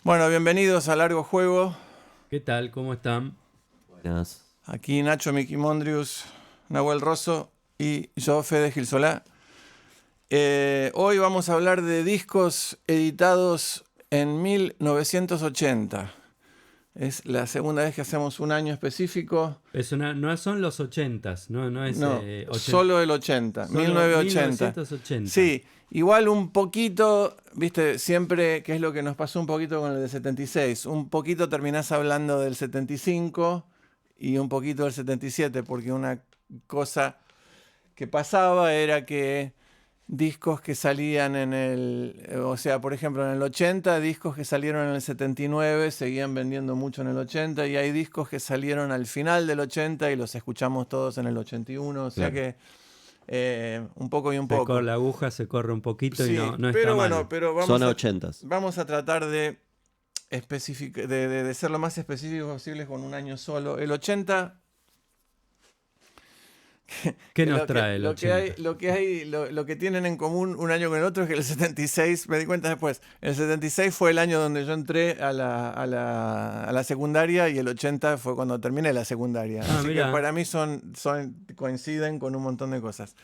Bueno, bienvenidos a Largo Juego. ¿Qué tal? ¿Cómo están? Buenas. Aquí Nacho Miki Mondrius, Nahuel Rosso y yo, Fede Gilsolá. Hoy vamos a hablar de discos editados en 1980. Es la segunda vez que hacemos un año específico. No son los 80s, no es No, solo el 80, Solo 1980. 1980. Sí, igual un poquito, viste, siempre, que es lo que nos pasó un poquito con el de 76, un poquito terminás hablando del 75 y un poquito del 77, porque una cosa que pasaba era que discos que salían o sea, por ejemplo, en el 80, discos que salieron en el 79 seguían vendiendo mucho en el 80 y hay discos que salieron al final del 80 y los escuchamos todos en el 81, o sea Claro. que un poco y un poco. La aguja se corre un poquito Sí, y no está pero mal. bueno, pero Zona 80s. vamos a tratar de, de ser lo más específicos posibles con un año solo. El 80... ¿Qué nos trae el lo 80? lo que tienen en común un año con el otro es que el 76, me di cuenta después, el 76 fue el año donde yo entré a la secundaria y el 80 fue cuando terminé la secundaria. Así mirá. que para mí coinciden con un montón de cosas.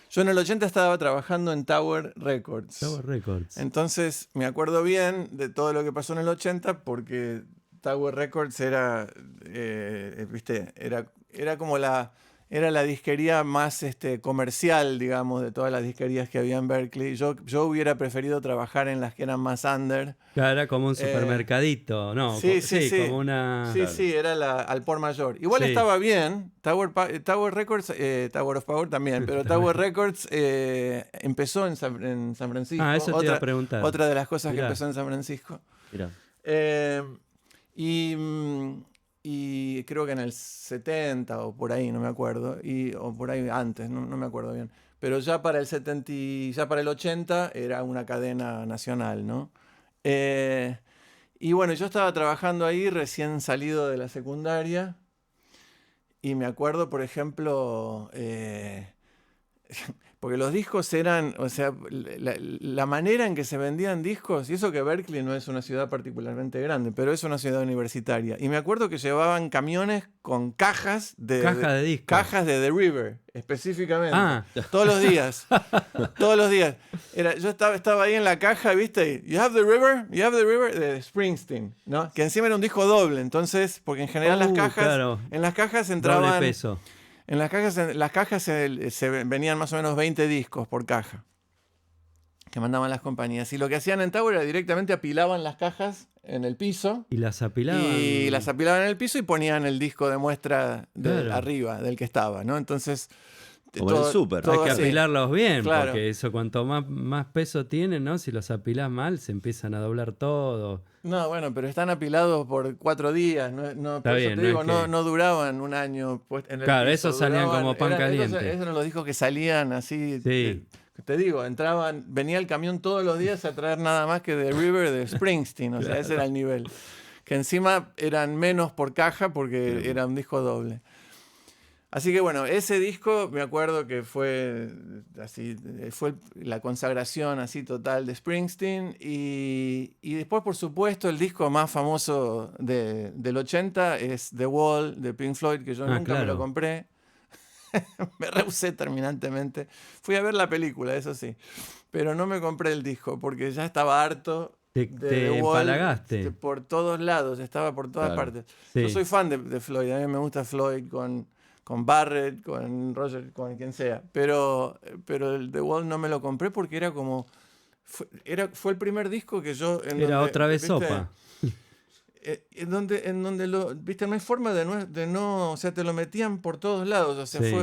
Yo en el 80 estaba trabajando en Tower Records. Tower Records. Entonces me acuerdo bien de todo lo que pasó en el 80 porque Tower Records era, viste, era como era la disquería más comercial, digamos, de todas las disquerías que había en Berkeley. Yo hubiera preferido trabajar en las que eran más under. Claro, era como un supermercadito, ¿no? Sí, como una... Sí, era al por mayor. Igual Sí. estaba bien. Tower Records, Tower of Power también, pero Tower Records empezó en San Francisco. Ah, eso te iba a preguntar. Otra de las cosas Mirá. que empezó en San Francisco. Mirá. Y creo que en el 70 o por ahí, no me acuerdo, o por ahí antes, no me acuerdo bien. Pero ya para el 70, ya para el 80 era una cadena nacional, ¿no? Y bueno, yo estaba trabajando ahí recién salido de la secundaria y me acuerdo, por ejemplo, porque los discos eran, o sea, la manera en que se vendían discos, y eso que Berkeley no es una ciudad particularmente grande, pero es una ciudad universitaria. Y me acuerdo que llevaban camiones con cajas de discos. cajas de The River, específicamente. Ah. Todos los días. Todos los días. Yo estaba ahí en la caja, ¿viste? You have the river, de Springsteen, ¿no? Que encima era un disco doble, entonces, porque en general Claro. en las cajas Doble entraban... peso. En las cajas se venían más o menos 20 discos por caja que mandaban las compañías. Y lo que hacían en Tower era directamente apilaban las cajas en el piso. Y las apilaban. Y las apilaban en el piso y ponían el disco de muestra Claro. arriba del que estaba, ¿no? Entonces... Como en el súper. Hay que así. apilarlos bien, Claro. porque eso cuanto más peso tienen, ¿no? Si los apilás mal, se empiezan a doblar todo. No, bueno, pero están apilados por 4 días. Está por eso bien, te no digo, es que- no duraban un año en el Claro, piso, esos salían como pan caliente. Esos eran los discos que salían así. Sí. Te digo, venía el camión todos los días a traer nada más que The River de Springsteen. O sea, ese era el nivel. Que encima eran menos por caja porque era un disco doble. Así que bueno, ese disco me acuerdo que fue así, fue la consagración así total de Springsteen y después por supuesto el disco más famoso del 80 es The Wall de Pink Floyd, que yo nunca me lo compré. Me rehusé terminantemente. Fui a ver la película, eso sí, pero no me compré el disco porque ya estaba harto. Te The Wall, empalagaste. por todos lados, estaba por todas partes. Sí. Yo soy fan de Floyd, a mí me gusta Floyd con Barrett, con Roger, con quien sea. Pero el The Wall no me lo compré porque era como... Fue el primer disco que yo... Era otra vez sopa. En donde viste, no hay forma de no, o sea, te lo metían por todos lados. O sea, Sí.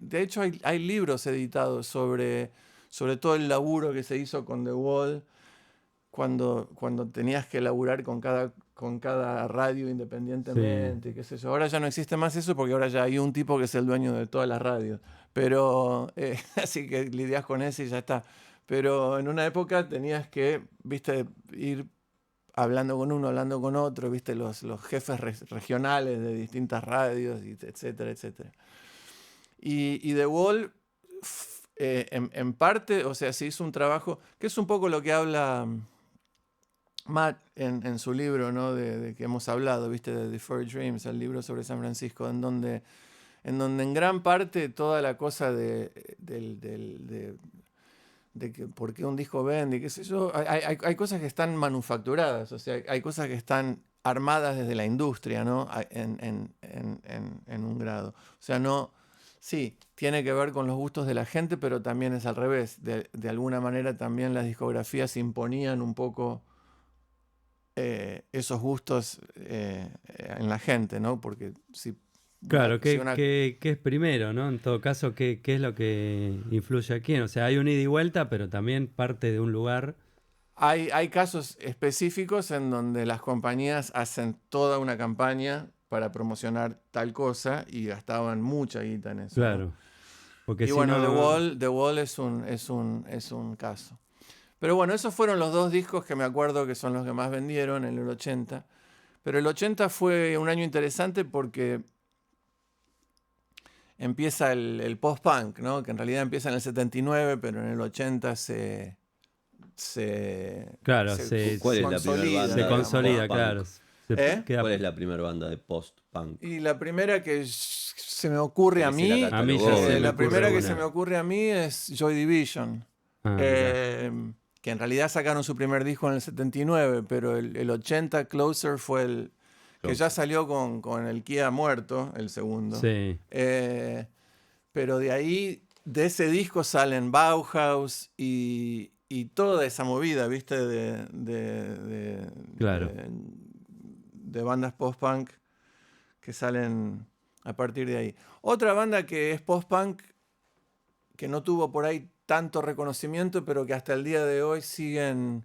de hecho hay libros editados sobre todo el laburo que se hizo con The Wall cuando tenías que laburar con cada radio independientemente, Sí. qué sé yo. Ahora ya no existe más eso porque ahora ya hay un tipo que es el dueño de todas las radios. Pero, así que lidias con eso y ya está. Pero en una época tenías que, viste, ir hablando con uno, hablando con otro, viste, los jefes regionales de distintas radios, etcétera, etcétera. Y The Wall, en parte, o sea, se hizo un trabajo, que es un poco lo que habla Matt, en su libro, ¿no? de que hemos hablado, ¿viste? De Deferred Dreams, el libro sobre San Francisco, en donde en gran parte toda la cosa de que por qué un disco vende, qué sé yo, hay cosas que están manufacturadas, o sea, hay cosas que están armadas desde la industria, ¿no? En un grado. O sea, no, sí, tiene que ver con los gustos de la gente, pero también es al revés. De alguna manera también las discografías imponían un poco esos gustos en la gente, ¿no? Porque si... Claro, ¿qué es primero, ¿no? En todo caso, ¿qué es lo que influye a quién? O sea, hay un ida y vuelta, pero también parte de un lugar. Hay casos específicos en donde las compañías hacen toda una campaña para promocionar tal cosa y gastaban mucha guita en eso, Claro. ¿no? Porque Y si bueno, no... The Wall es un caso. Pero bueno, esos fueron los dos discos que me acuerdo que son los que más vendieron en el 80. Pero el 80 fue un año interesante porque empieza el post-punk, ¿no? Que en realidad empieza en el 79, pero en el 80 Claro, ¿Cuál es la primera banda? se consolida, claro. ¿Cuál es la primera banda de post-punk? Y la primera que se me ocurre a Que se mí, la A mí ya catalogó, se me la ocurre primera que una. se me ocurre a mí es Joy Division. Ah, mirá. Que en realidad sacaron su primer disco en el 79, pero el 80 Closer fue el que ya salió con el Kia muerto, el segundo. Sí. Pero de ahí, de ese disco salen Bauhaus y toda esa movida, ¿viste? Claro. De bandas post-punk que salen a partir de ahí. Otra banda que es post-punk, que no tuvo por ahí tanto reconocimiento, pero que hasta el día de hoy siguen,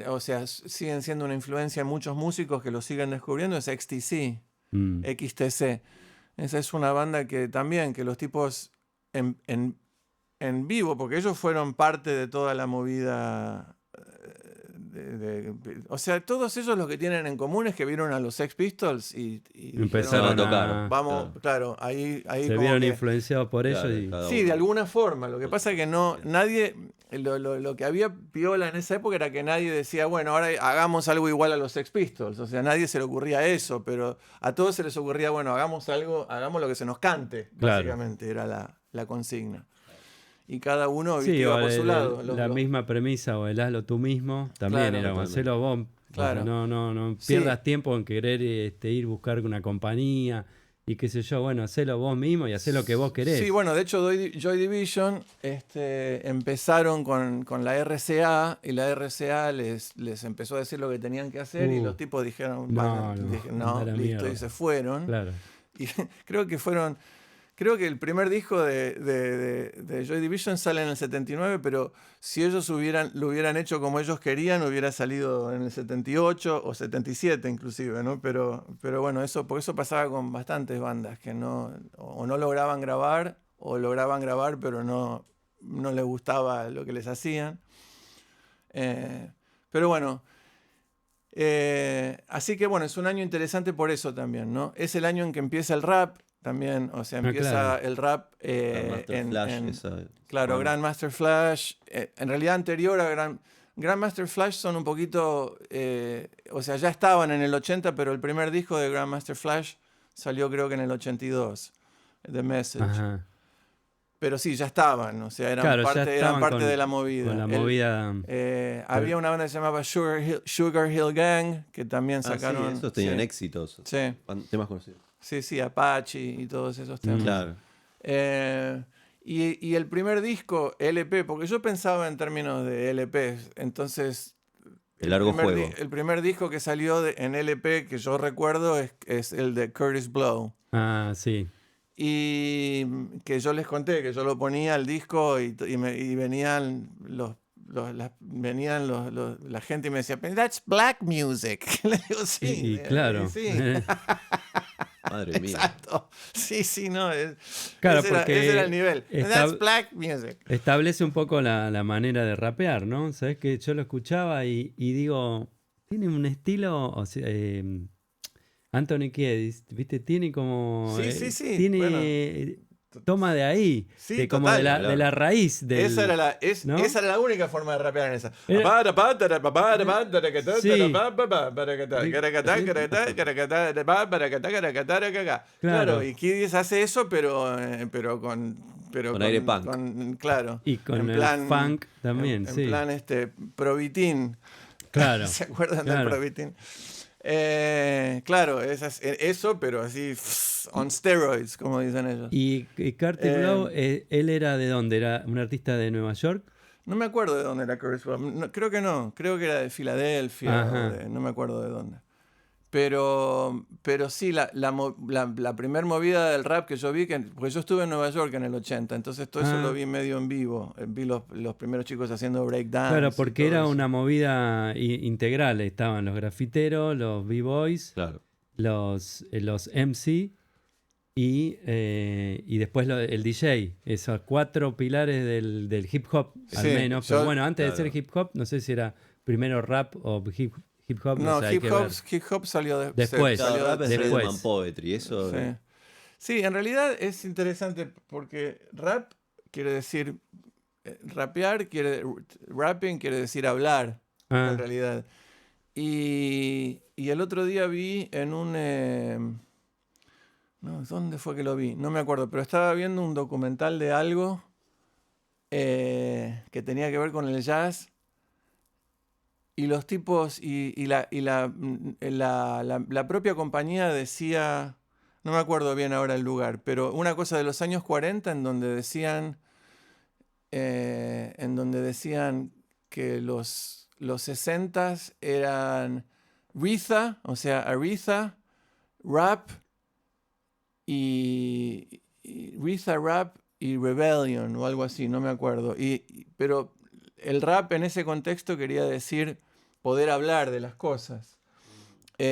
o sea, siguen siendo una influencia en muchos músicos que lo siguen descubriendo, es XTC. XTC. Esa es una banda que también, que los tipos en vivo, porque ellos fueron parte de toda la movida. O sea, todos ellos lo que tienen en común es que vieron a los Sex Pistols y Empezaron a tocar. Vamos, claro, ahí Se como vieron que, influenciados por ellos y... sí, de alguna forma. Lo que pasa es que no, nadie, lo que había piola en esa época era que nadie decía, bueno, ahora hagamos algo igual a los Sex Pistols. O sea, a nadie se le ocurría eso, pero a todos se les ocurría, bueno, hagamos lo que se nos cante, Claro. básicamente, era la consigna. Y cada uno Sí, iba o por su lado. la misma premisa, o el hazlo tú mismo, también Claro, era totalmente. hacelo vos. Claro. O sea, no Sí. pierdas tiempo en querer ir a buscar una compañía y qué sé yo. Bueno, hacelo vos mismo y hacé lo que vos querés. Sí, bueno, de hecho Joy Division empezaron con la RCA y la RCA les empezó a decir lo que tenían que hacer y los tipos dijeron, No, no, anda a la listo, mierda. y se fueron. Claro. Y creo que el primer disco de Joy Division sale en el 79, pero si ellos lo hubieran hecho como ellos querían, hubiera salido en el 78 o 77 inclusive, ¿no? Pero bueno, porque eso pasaba con bastantes bandas que no lograban grabar, o lograban grabar, pero no les gustaba lo que les hacían. Pero bueno, así que bueno, es un año interesante por eso también, ¿no? Es el año en que empieza el rap. También, o sea, empieza claro. el rap Grandmaster Flash. En realidad anterior a Grandmaster Flash son un poquito, o sea, ya estaban en el 80, pero el primer disco de Grandmaster Flash salió creo que en el 82, The Message. Ajá. Pero sí, ya estaban, o sea, eran parte de la movida. Con la movida. Había una banda que se llamaba Sugar Hill Gang, que también sacaron. Sí, esos tenían éxitos. Sí. Temas conocidos. Sí, Apache y todos esos temas. Claro. Y el primer disco, LP, porque yo pensaba en términos de LP, entonces... El largo juego. El primer disco que salió en LP que yo recuerdo es el de Curtis Blow. Ah, sí. Y que yo les conté, que yo lo ponía al disco y venían la gente y me decía, that's black music. Le digo, sí. Y claro. Sí. Madre mía. Exacto. Sí, no. Claro, ese era el nivel. That's black music. Establece un poco la manera de rapear, ¿no? Sabes que yo lo escuchaba y digo, tiene un estilo, o sea, Anthony Kiedis, ¿viste? Tiene como... Sí. Tiene... Bueno, toma de ahí, Sí, como total, de la raíz del, ¿no? Esa era la única forma de rapear en esa. Claro, y Kiddis hace eso, pero Con aire punk. claro, Y con en el plan funk también, en sí. plan Probitín. Claro. ¿Se acuerdan claro. del Probitín? Claro, eso, pero así on steroids, como dicen ellos. Y Curtis Blow, ¿él era de dónde? ¿Era un artista de Nueva York? No me acuerdo de dónde era Curtis Blow. Creo que no. Creo que era de Filadelfia. No me acuerdo de dónde. Pero sí, la primer movida del rap que yo vi, porque yo estuve en Nueva York en el 80, entonces todo eso lo vi medio en vivo. Vi los primeros chicos haciendo breakdance. Claro, porque era una movida integral. Estaban los grafiteros, los b-boys, Claro. los MC y después el DJ. Esos 4 pilares del hip hop, al menos. Pero bueno, antes de ser hip hop, no sé si era primero rap o hip hop. No, hip hop salió después. Rap es después. Rhythm and Poetry, eso. Sí, en realidad es interesante porque rap quiere decir rapping quiere decir hablar, en realidad. Y el otro día vi en un no, ¿dónde fue que lo vi? No me acuerdo, pero estaba viendo un documental de algo que tenía que ver con el jazz. Y los tipos y la propia compañía decía, no me acuerdo bien ahora el lugar, pero una cosa de los años 40 en donde decían que los 60s eran Aretha, rap y Aretha, rap y rebellion o algo así, no me acuerdo. Pero el rap en ese contexto quería decir poder hablar de las cosas. Y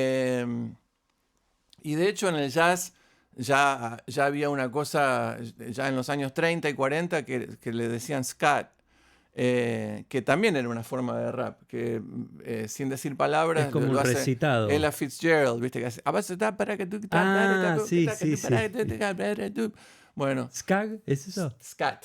de hecho en el jazz ya había una cosa, ya en los años 30 y 40, que le decían scat, que también era una forma de rap, que sin decir palabras... Es como un recitado. Ella Fitzgerald, ¿viste? Que hace... sí. Bueno. ¿Skag? ¿Es eso? Scat.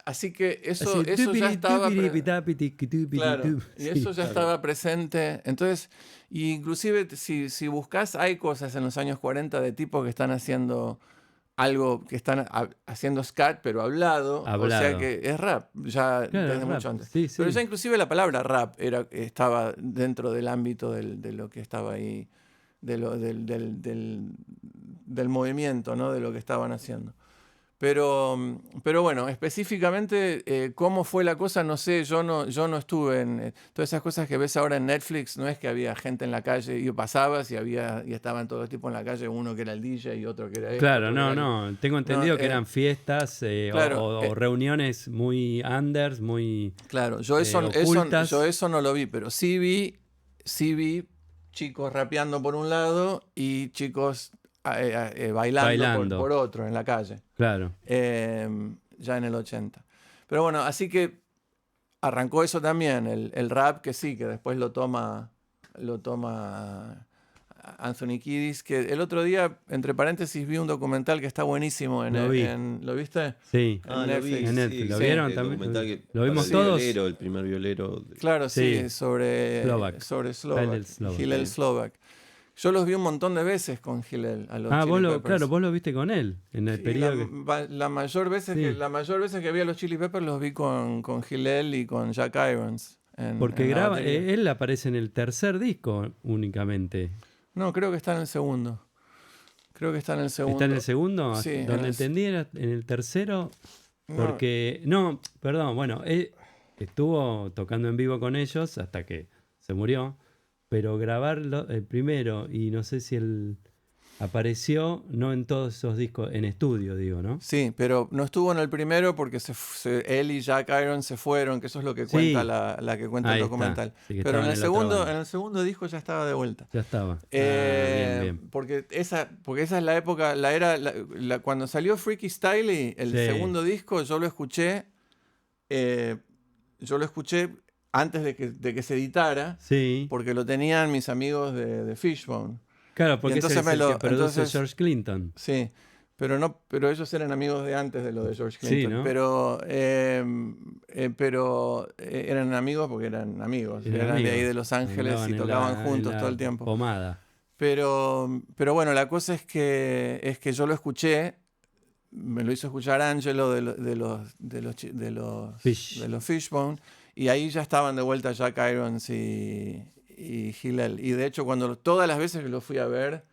Así que eso ya estaba claro, y eso ya estaba presente. Entonces, inclusive si buscas, hay cosas en los años 40 de tipos que están haciendo algo, que están haciendo scat, pero hablado. O sea que es rap, ya desde mucho antes. Sí. Pero ya inclusive la palabra rap estaba dentro del ámbito de lo que estaba ahí, del movimiento, ¿no? De lo que estaban haciendo. Pero bueno, específicamente cómo fue la cosa, no sé, yo no estuve en todas esas cosas que ves ahora en Netflix. No es que había gente en la calle y pasabas y estaban todos los tipos en la calle, uno que era el DJ y otro que era Claro, tengo entendido que eran fiestas o reuniones muy unders, muy claro, yo eso no lo vi, pero sí vi chicos rapeando por un lado y chicos bailando. Por otro en la calle. Claro. Ya en el 80. Pero bueno, así que arrancó eso también, el rap, que sí, que después lo toma Anthony Kiddis, que el otro día, entre paréntesis, vi un documental que está buenísimo. ¿Lo viste? Sí. En Netflix. En Netflix. ¿Lo vieron también? ¿Lo vimos todos? El primer violero. Claro, sí, sobre Slovak. Hillel Slovak. Yo los vi un montón de veces con Hillel. Vos lo viste con él en el periodo. La mayor veces que vi a los Chili Peppers los vi con Hillel y con Jack Irons. Porque él aparece en el tercer disco únicamente. No, creo que está en el segundo. ¿Está en el segundo? Sí. Donde entendí era en el tercero. Porque. No, perdón, bueno, él estuvo tocando en vivo con ellos hasta que se murió. Pero grabarlo el primero, y no sé si él apareció, no en todos esos discos, en estudio, digo, ¿no? Sí, pero no estuvo en el primero porque él y Jack Irons se fueron, que eso es lo que cuenta la que cuenta el documental. Sí, pero en el segundo disco ya estaba de vuelta. Ya estaba. Bien. Porque esa es la época, cuando salió Freaky Styley, el segundo disco, yo lo escuché antes de que se editara, porque lo tenían mis amigos de Fishbone. Claro, porque entonces produce George Clinton. Sí, pero ellos eran amigos de antes de lo de George Clinton. Sí, ¿no? Pero eran amigos porque eran amigos. Eran amigos. de ahí de Los Ángeles Andaban y en tocaban la- juntos en la todo el tiempo. Pomada. Pero bueno, la cosa es que yo lo escuché, me lo hizo escuchar Angelo de los Fishbone, y ahí ya estaban de vuelta Jack Irons y Hillel. Y de hecho, todas las veces que lo fui a ver,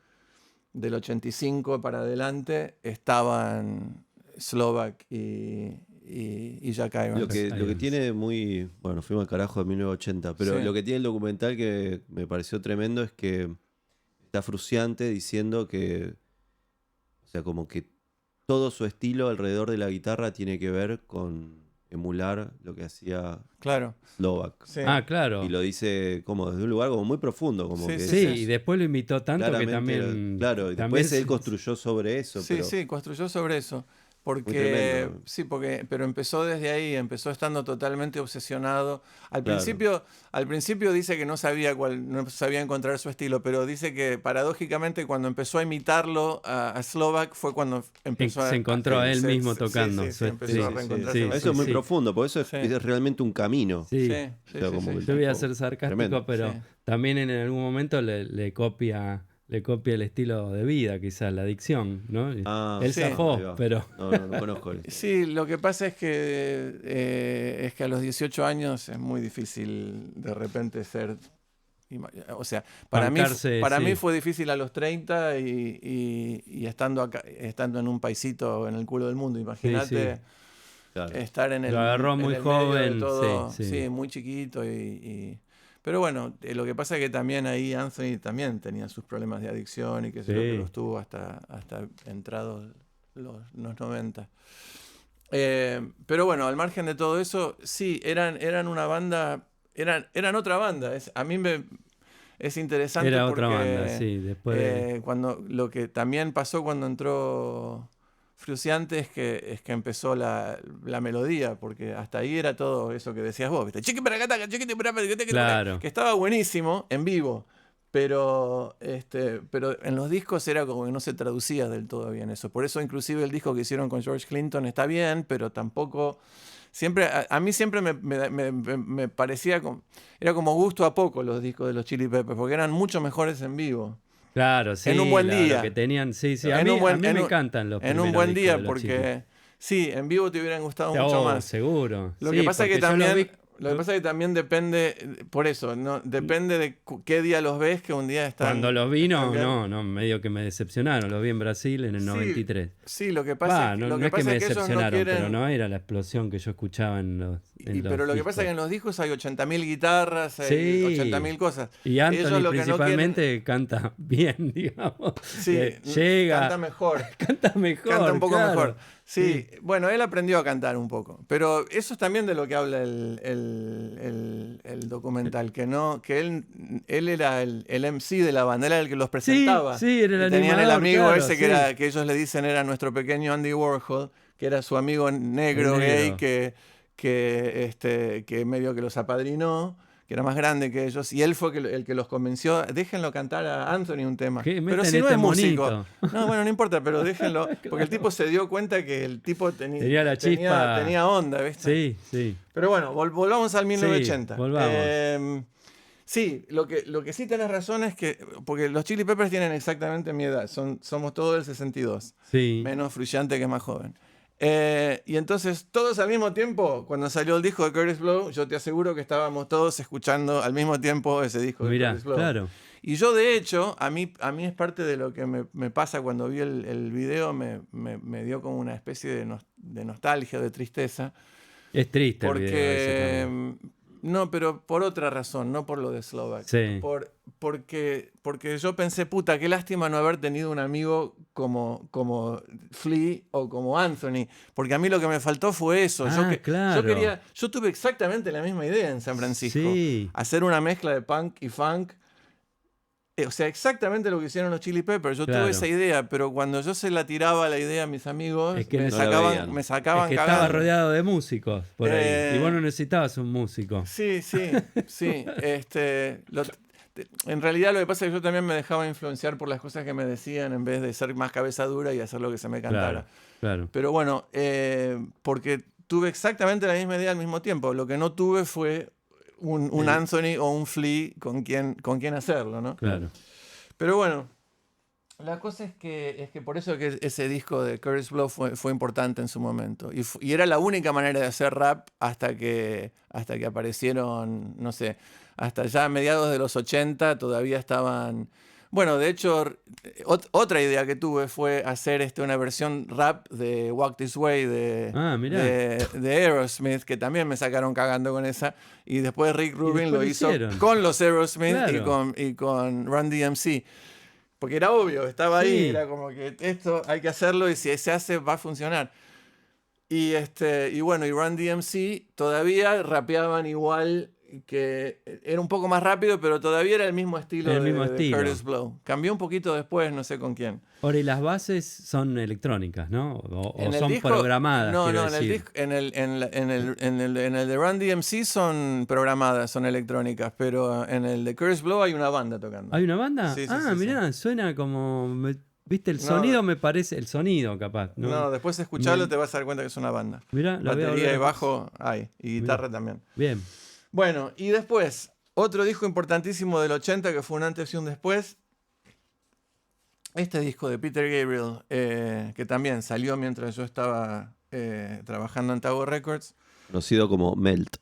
del 85 para adelante, estaban Slovak y Jack Irons. Lo que tiene muy... Bueno, fuimos al carajo de 1980, pero Sí. lo que tiene el documental que me pareció tremendo es que está Frusciante diciendo que... O sea, como que todo su estilo alrededor de la guitarra tiene que ver con emular lo que hacía Claro. Slovak. Sí. Ah, claro. Y lo dice como desde un lugar como muy profundo. Como Sí, que Sí, sí. y después lo imitó tanto que claramente también... claro, y también después él construyó sobre eso. Sí, pero sí, construyó sobre eso. Porque, tremendo. sí, pero empezó desde ahí, empezó estando totalmente obsesionado. Al Claro. principio dice que no sabía encontrar su estilo, pero dice que paradójicamente cuando empezó a imitarlo a Slovak fue cuando empezó se encontró a él mismo tocando. empezó a reencontrarse. sí, con Eso es muy sí. profundo, porque eso Sí. es realmente un camino. Sí. Sí, sí, O sea, sí, como sí. que- Yo voy a ser sarcástico, Tremendo. pero Sí. también en algún momento le copia el estilo de vida, quizás, la adicción, ¿no? Ah, Él sí. zafó, ahí va. pero... No conozco el... Sí, lo que pasa es que a los 18 años es muy difícil de repente ser... O sea, para Bancarse, mí sí. fue difícil a los 30 y estando acá, estando en un paisito en el culo del mundo. Imagínate Claro. estar en el Lo agarró en muy el medio de joven, todo. sí, sí. Sí, muy chiquito. Pero bueno, lo que pasa es que también ahí Anthony también tenía sus problemas de adicción y que Sí. que los tuvo hasta entrados los 90. Pero bueno, al margen de todo eso, sí, eran una banda, eran otra banda. A mí es interesante Era porque otra banda, sí. Después cuando lo que también pasó cuando entró Frusciante es que empezó la melodía, porque hasta ahí era todo eso que decías vos, ¿viste? Claro. Que estaba buenísimo en vivo. Pero en los discos era como que no se traducía del todo bien eso. Por eso inclusive el disco que hicieron con George Clinton está bien, pero tampoco... Siempre, a mí siempre me parecía... Era como gusto a poco los discos de los Chili Peppers, porque eran mucho mejores en vivo. claro, sí. en un buen día. Lo que tenían, sí, sí. A En mí, un buen- a mí en me un- encantan los En un primeros buen discos día, de los porque... Sí, en vivo te hubieran gustado Chili. mucho Oh, más. seguro. Lo Sí, que pasa es que porque yo lo también... vi- Lo que pasa es que también depende, por eso, ¿no? Depende de qué día los ves, que un día están... Cuando los vi, están bien. no, medio que me decepcionaron. Los vi en Brasil en el Sí, 93. Sí, lo que pasa, Va, no, lo no que es que pasa me es que ellos no decepcionaron, quieren... pero no era la explosión que yo escuchaba en los. Pero lo que pasa es que en los discos hay 80.000 guitarras, hay Sí. 80.000 cosas. Y Anthony Ellos lo que no principalmente canta bien, digamos. Sí, Llega, canta mejor. canta mejor. Canta un poco claro. mejor. Sí, bueno, él aprendió a cantar un poco. Pero eso es también de lo que habla el documental, que él era el MC de la banda, era el que los presentaba. Sí, era el Y tenían el animador, amigo claro, ese sí. que ellos le dicen era nuestro pequeño Andy Warhol, que era su amigo negro, El gay, negro. que medio que los apadrinó, que era más grande que ellos, y él fue el que los convenció, déjenlo cantar a Anthony un tema. Que Pero metan si no este es músico. monito. No, bueno, no importa, pero déjenlo, porque el tipo se dio cuenta que el tipo Tenía la chispa. tenía onda, ¿viste? Sí, sí. Pero bueno, volvamos al 1980. Sí, volvamos. Sí, lo que sí tenés razón es que, porque los Chili Peppers tienen exactamente mi edad, somos todos del 62, Sí. menos Frusciante que es más joven. Y entonces todos al mismo tiempo, cuando salió el disco de Curtis Blow, yo te aseguro que estábamos todos escuchando al mismo tiempo ese disco de Mirá, Curtis Blow. claro. Y yo de hecho, a mí es parte de lo que me pasa cuando vi el video, me dio como una especie de nostalgia, de tristeza. Es triste el video ese Porque... también. No, pero por otra razón, no por lo de Slovak. Sí. Porque yo pensé, puta, qué lástima no haber tenido un amigo como Flea o como Anthony. Porque a mí lo que me faltó fue eso. Claro. Yo tuve exactamente la misma idea en San Francisco. Sí. Hacer una mezcla de punk y funk. O sea, exactamente lo que hicieron los Chili Peppers. Yo Claro. tuve esa idea, pero cuando yo se la tiraba la idea a mis amigos, Es que me no la sacaban veían. Es que estaba cagando. rodeado de músicos por ahí. Y vos no necesitabas un músico. Sí. En realidad lo que pasa es que yo también me dejaba influenciar por las cosas que me decían en vez de ser más cabeza dura y hacer lo que se me cantara. Claro. Pero bueno, porque tuve exactamente la misma idea al mismo tiempo. Lo que no tuve fue un Anthony o un Flea con quien hacerlo, ¿no? Claro. Pero bueno, la cosa es que por eso que ese disco de Curtis Blow fue importante en su momento. Y era la única manera de hacer rap hasta que aparecieron, no sé, hasta ya a mediados de los 80 todavía estaban... Bueno, de hecho, otra idea que tuve fue hacer una versión rap de Walk This Way de Aerosmith, que también me sacaron cagando con esa. Y después Rick Rubin lo hizo con los Aerosmith Claro. y con Run DMC. Porque era obvio, estaba ahí, era como que esto hay que hacerlo y si se hace va a funcionar. Y bueno, y Run DMC todavía rapeaban igual, que era un poco más rápido, pero todavía era el mismo estilo de Curtis Blow. Cambió un poquito después, no sé con quién. Ahora, y las bases son electrónicas, ¿no? O son disco, programadas. No, decir. en el de Run DMC son programadas, son electrónicas, pero en el de Curtis Blow hay una banda tocando. ¿Hay una banda? Sí, mirá, suena como... ¿Viste? El sonido me parece... El sonido, capaz. No, después de escucharlo te vas a dar cuenta que es una banda. Mirá, batería y bajo hay, y guitarra también. Bien. Bueno, y después, otro disco importantísimo del 80 que fue un antes y un después. Este disco de Peter Gabriel, que también salió mientras yo estaba trabajando en Tower Records. Conocido como Melt.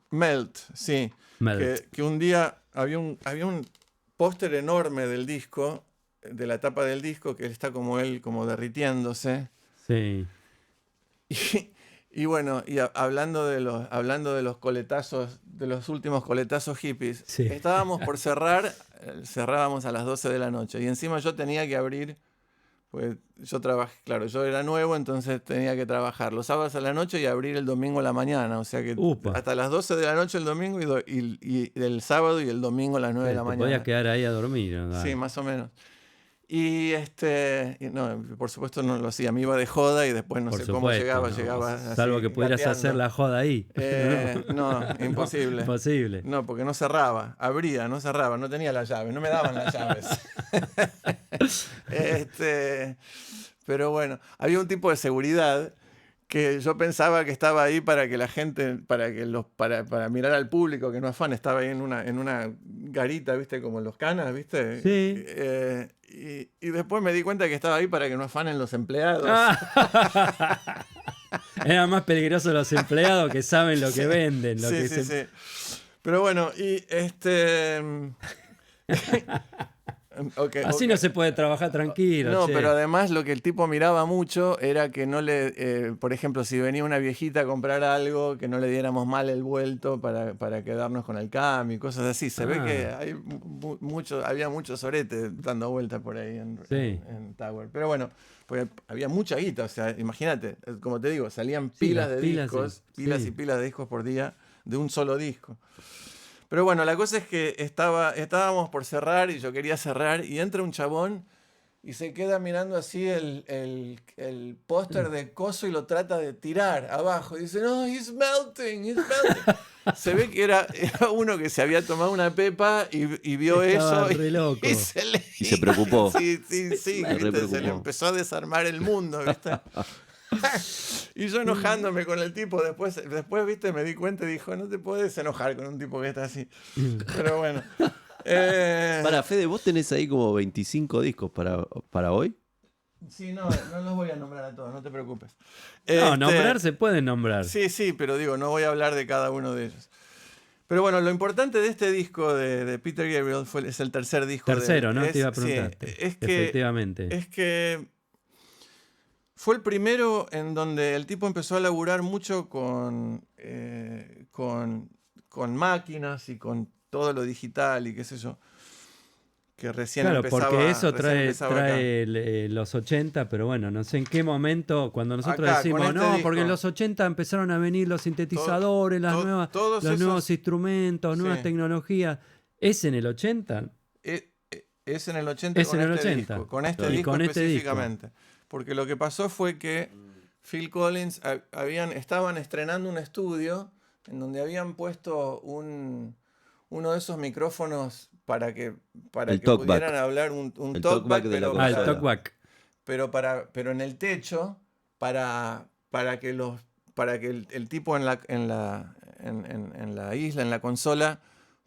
Melt, sí. Melt. Que un día había un póster enorme del disco, de la tapa del disco, que está como derritiéndose. Sí. Y bueno, y hablando de los coletazos, de los últimos coletazos hippies, sí. Estábamos por cerrábamos a las 12 de la noche. Y encima yo tenía que abrir, pues yo era nuevo, entonces tenía que trabajar los sábados a la noche y abrir el domingo a la mañana. O sea que hasta las 12 de la noche el domingo y el sábado y el domingo a las 9 de la mañana. Podías quedar ahí a dormir, ¿no? Sí, más o menos. Y no, por supuesto no lo hacía, me iba de joda y después no sé cómo llegaba así, salvo que pudieras hacer la joda ahí. No, imposible. Imposible. No, porque no cerraba, abría, no cerraba, no tenía las llaves, no me daban las llaves. Pero bueno, había un tipo de seguridad que yo pensaba que estaba ahí para que la gente, para mirar al público, que no afane, estaba ahí en una garita, ¿viste? Como en los canas, ¿viste? Sí. Y después me di cuenta que estaba ahí para que no afanen los empleados. Era más peligroso los empleados que saben lo que venden. Sí. Pero bueno, Así no se puede trabajar tranquilo. No, pero además lo que el tipo miraba mucho era que no por ejemplo, si venía una viejita a comprar algo, que no le diéramos mal el vuelto para quedarnos con el cambio y cosas así. Se ve que había muchos soretes dando vueltas por ahí en Tower. Pero bueno, porque había mucha guita, o sea, imagínate, como te digo, salían pilas de discos, pilas y pilas de discos por día de un solo disco. Pero bueno, la cosa es que estábamos por cerrar y yo quería cerrar y entra un chabón y se queda mirando así el póster de coso y lo trata de tirar abajo. Y dice, no, he's melting. Se ve que era uno que se había tomado una pepa y vio Estaba eso re loco. Y se preocupó. Sí, se le empezó a desarmar el mundo, ¿viste? Y yo enojándome con el tipo, después viste, me di cuenta y dijo, no te puedes enojar con un tipo que está así. Pero bueno. Para, Fede, ¿vos tenés ahí como 25 discos para hoy? Sí, no los voy a nombrar a todos, no te preocupes. No, nombrar se pueden nombrar. Sí, pero digo, no voy a hablar de cada uno de ellos. Pero bueno, lo importante de este disco de Peter Gabriel es el tercer disco. Tercero, ¿no? Te iba a preguntar. Sí, efectivamente. Es que fue el primero en donde el tipo empezó a laburar mucho con máquinas y con todo lo digital y qué sé yo. Que recién empezaba. Porque eso trae los 80, pero bueno, no sé en qué momento, cuando nosotros decimos, disco, porque en los 80 empezaron a venir los sintetizadores, los nuevos instrumentos, nuevas tecnologías. ¿Es en el 80? Es en el 80 disco, con este disco específicamente. Porque lo que pasó fue que Phil Collins estaban estrenando un estudio en donde habían puesto uno de esos micrófonos para que El talkback. pudieran hablar un El talkback, talkback de la pero, Ah, el consola. talkback. pero en el techo para que el tipo en la isla, en la consola,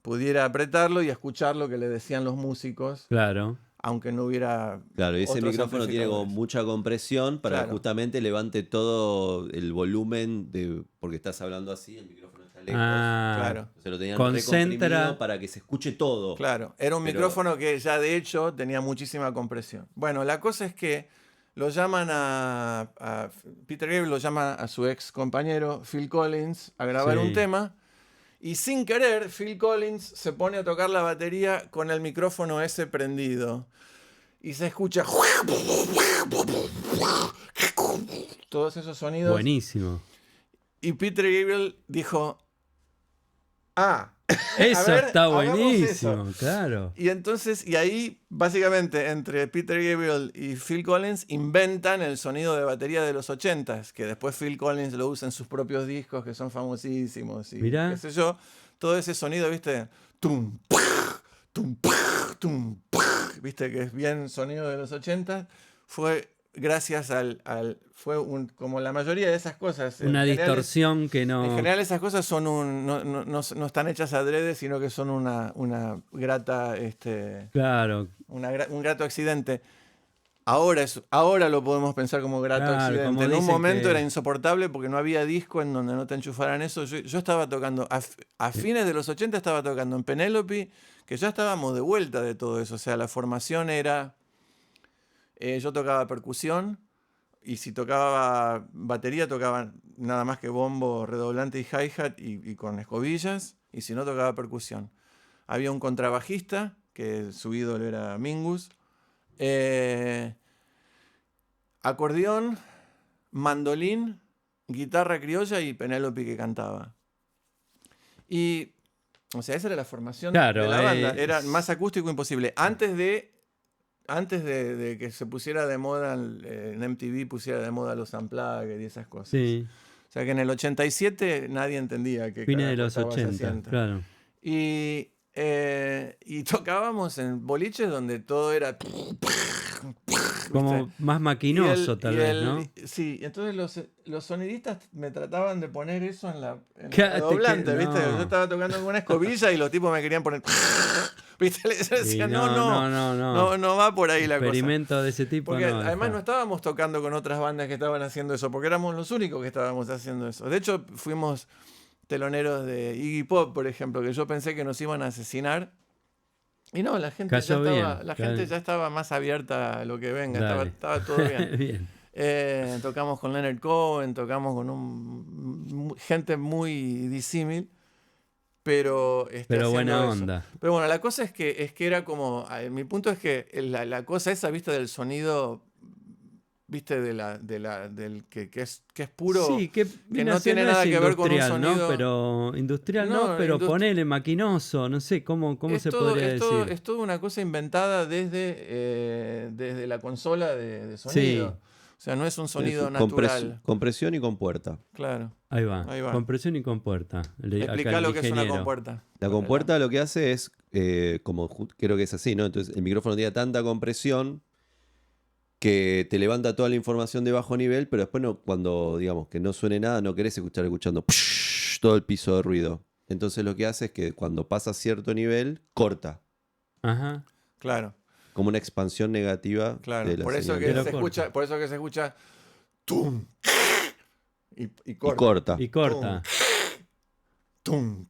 pudiera apretarlo y escuchar lo que le decían los músicos, Claro. aunque no hubiera Claro, y ese otros micrófono tiene como amplificadores. mucha compresión para que Claro. justamente levante todo el volumen porque estás hablando así, el micrófono está lejos. Ah, Claro. Se lo tenían Concentra- recomprimido para que se escuche todo. Claro, era un Pero- micrófono que ya de hecho tenía muchísima compresión. Bueno, la cosa es que lo llaman a Peter Gabriel lo llama a su ex compañero Phil Collins a grabar Sí. un tema y sin querer Phil Collins se pone a tocar la batería con el micrófono ese prendido y se escucha todos esos sonidos buenísimo. y Peter Gabriel dijo, Eso ver, está hagamos buenísimo, eso. claro. Y entonces, y ahí, básicamente, entre Peter Gabriel y Phil Collins, inventan el sonido de batería de los 80s, que después Phil Collins lo usa en sus propios discos, que son famosísimos, y Mirá. qué sé yo. Todo ese sonido, ¿viste? Tum, pah, tum, pah, tum, pah, ¿viste? Que es bien sonido de los 80s. Fue gracias como la mayoría de esas cosas. Una En general distorsión que en no. general esas cosas son no están hechas adrede, sino que son una grata, Claro, un grato accidente. Ahora lo podemos pensar como grato Claro, accidente. como En un dicen momento que- era insoportable porque no había disco en donde no te enchufaran eso. Yo estaba tocando, a fines de los 80 estaba tocando en Penélope, que ya estábamos de vuelta de todo eso. O sea, la formación era, yo tocaba percusión, y si tocaba batería, tocaba nada más que bombo, redoblante y hi-hat y con escobillas. Y si no, tocaba percusión. Había un contrabajista, que su ídolo era Mingus. Acordeón, mandolín, guitarra criolla y Penélope que cantaba. Y, o sea, esa era la formación Claro, de la banda. Era más acústico imposible. Antes de que se pusiera de moda, en MTV pusiera de moda los Unplugged y esas cosas. sí, O sea que en el 87 nadie entendía qué fines de carajo los estabas 80, haciendo. claro. Y tocábamos en boliches donde todo era... Como más maquinoso, tal vez, ¿no? Sí, entonces los sonidistas me trataban de poner eso en la Quédate doblante, que- ¿viste? no. Yo estaba tocando con una escobilla y los tipos me querían poner... ¿Viste? Yo decía, Sí, no va por ahí la cosa. Experimento de ese tipo, Porque no. además dejá. no estábamos tocando con otras bandas que estaban haciendo eso, porque éramos los únicos que estábamos haciendo eso. De hecho, fuimos teloneros de Iggy Pop, por ejemplo, que yo pensé que nos iban a asesinar. Y no, la gente, Cayó bien, gente ya estaba más abierta a lo que venga, estaba todo bien. Bien. Tocamos con Leonard Cohen, tocamos con gente muy disímil, pero Pero haciendo buena eso. onda. Pero bueno, la cosa es que era como, mi punto es que la cosa esa, viste, del sonido, viste, del que es puro, Sí, que no tiene nada que ver con un industrial, sonido. ¿no? Pero industrial no, pero ponele maquinoso, no sé, ¿cómo se podría decir? Es toda una cosa inventada desde la consola de sonido. Sí. O sea, no es un sonido Compresión, natural. compresión y compuerta. Claro. Ahí va. Ahí va. Compresión y compuerta. Explica lo que es una compuerta. La compuerta lo que hace es, creo que es así, ¿no? Entonces el micrófono tiene tanta compresión que te levanta toda la información de bajo nivel, pero después cuando digamos que no suene nada, no querés escuchando todo el piso de ruido. Entonces lo que hace es que cuando pasa cierto nivel, corta. Ajá. Claro. Como una expansión negativa de la por eso señal. que Pero se corta. escucha, por eso que se escucha tum y Y corta. corta. Y corta. Tum,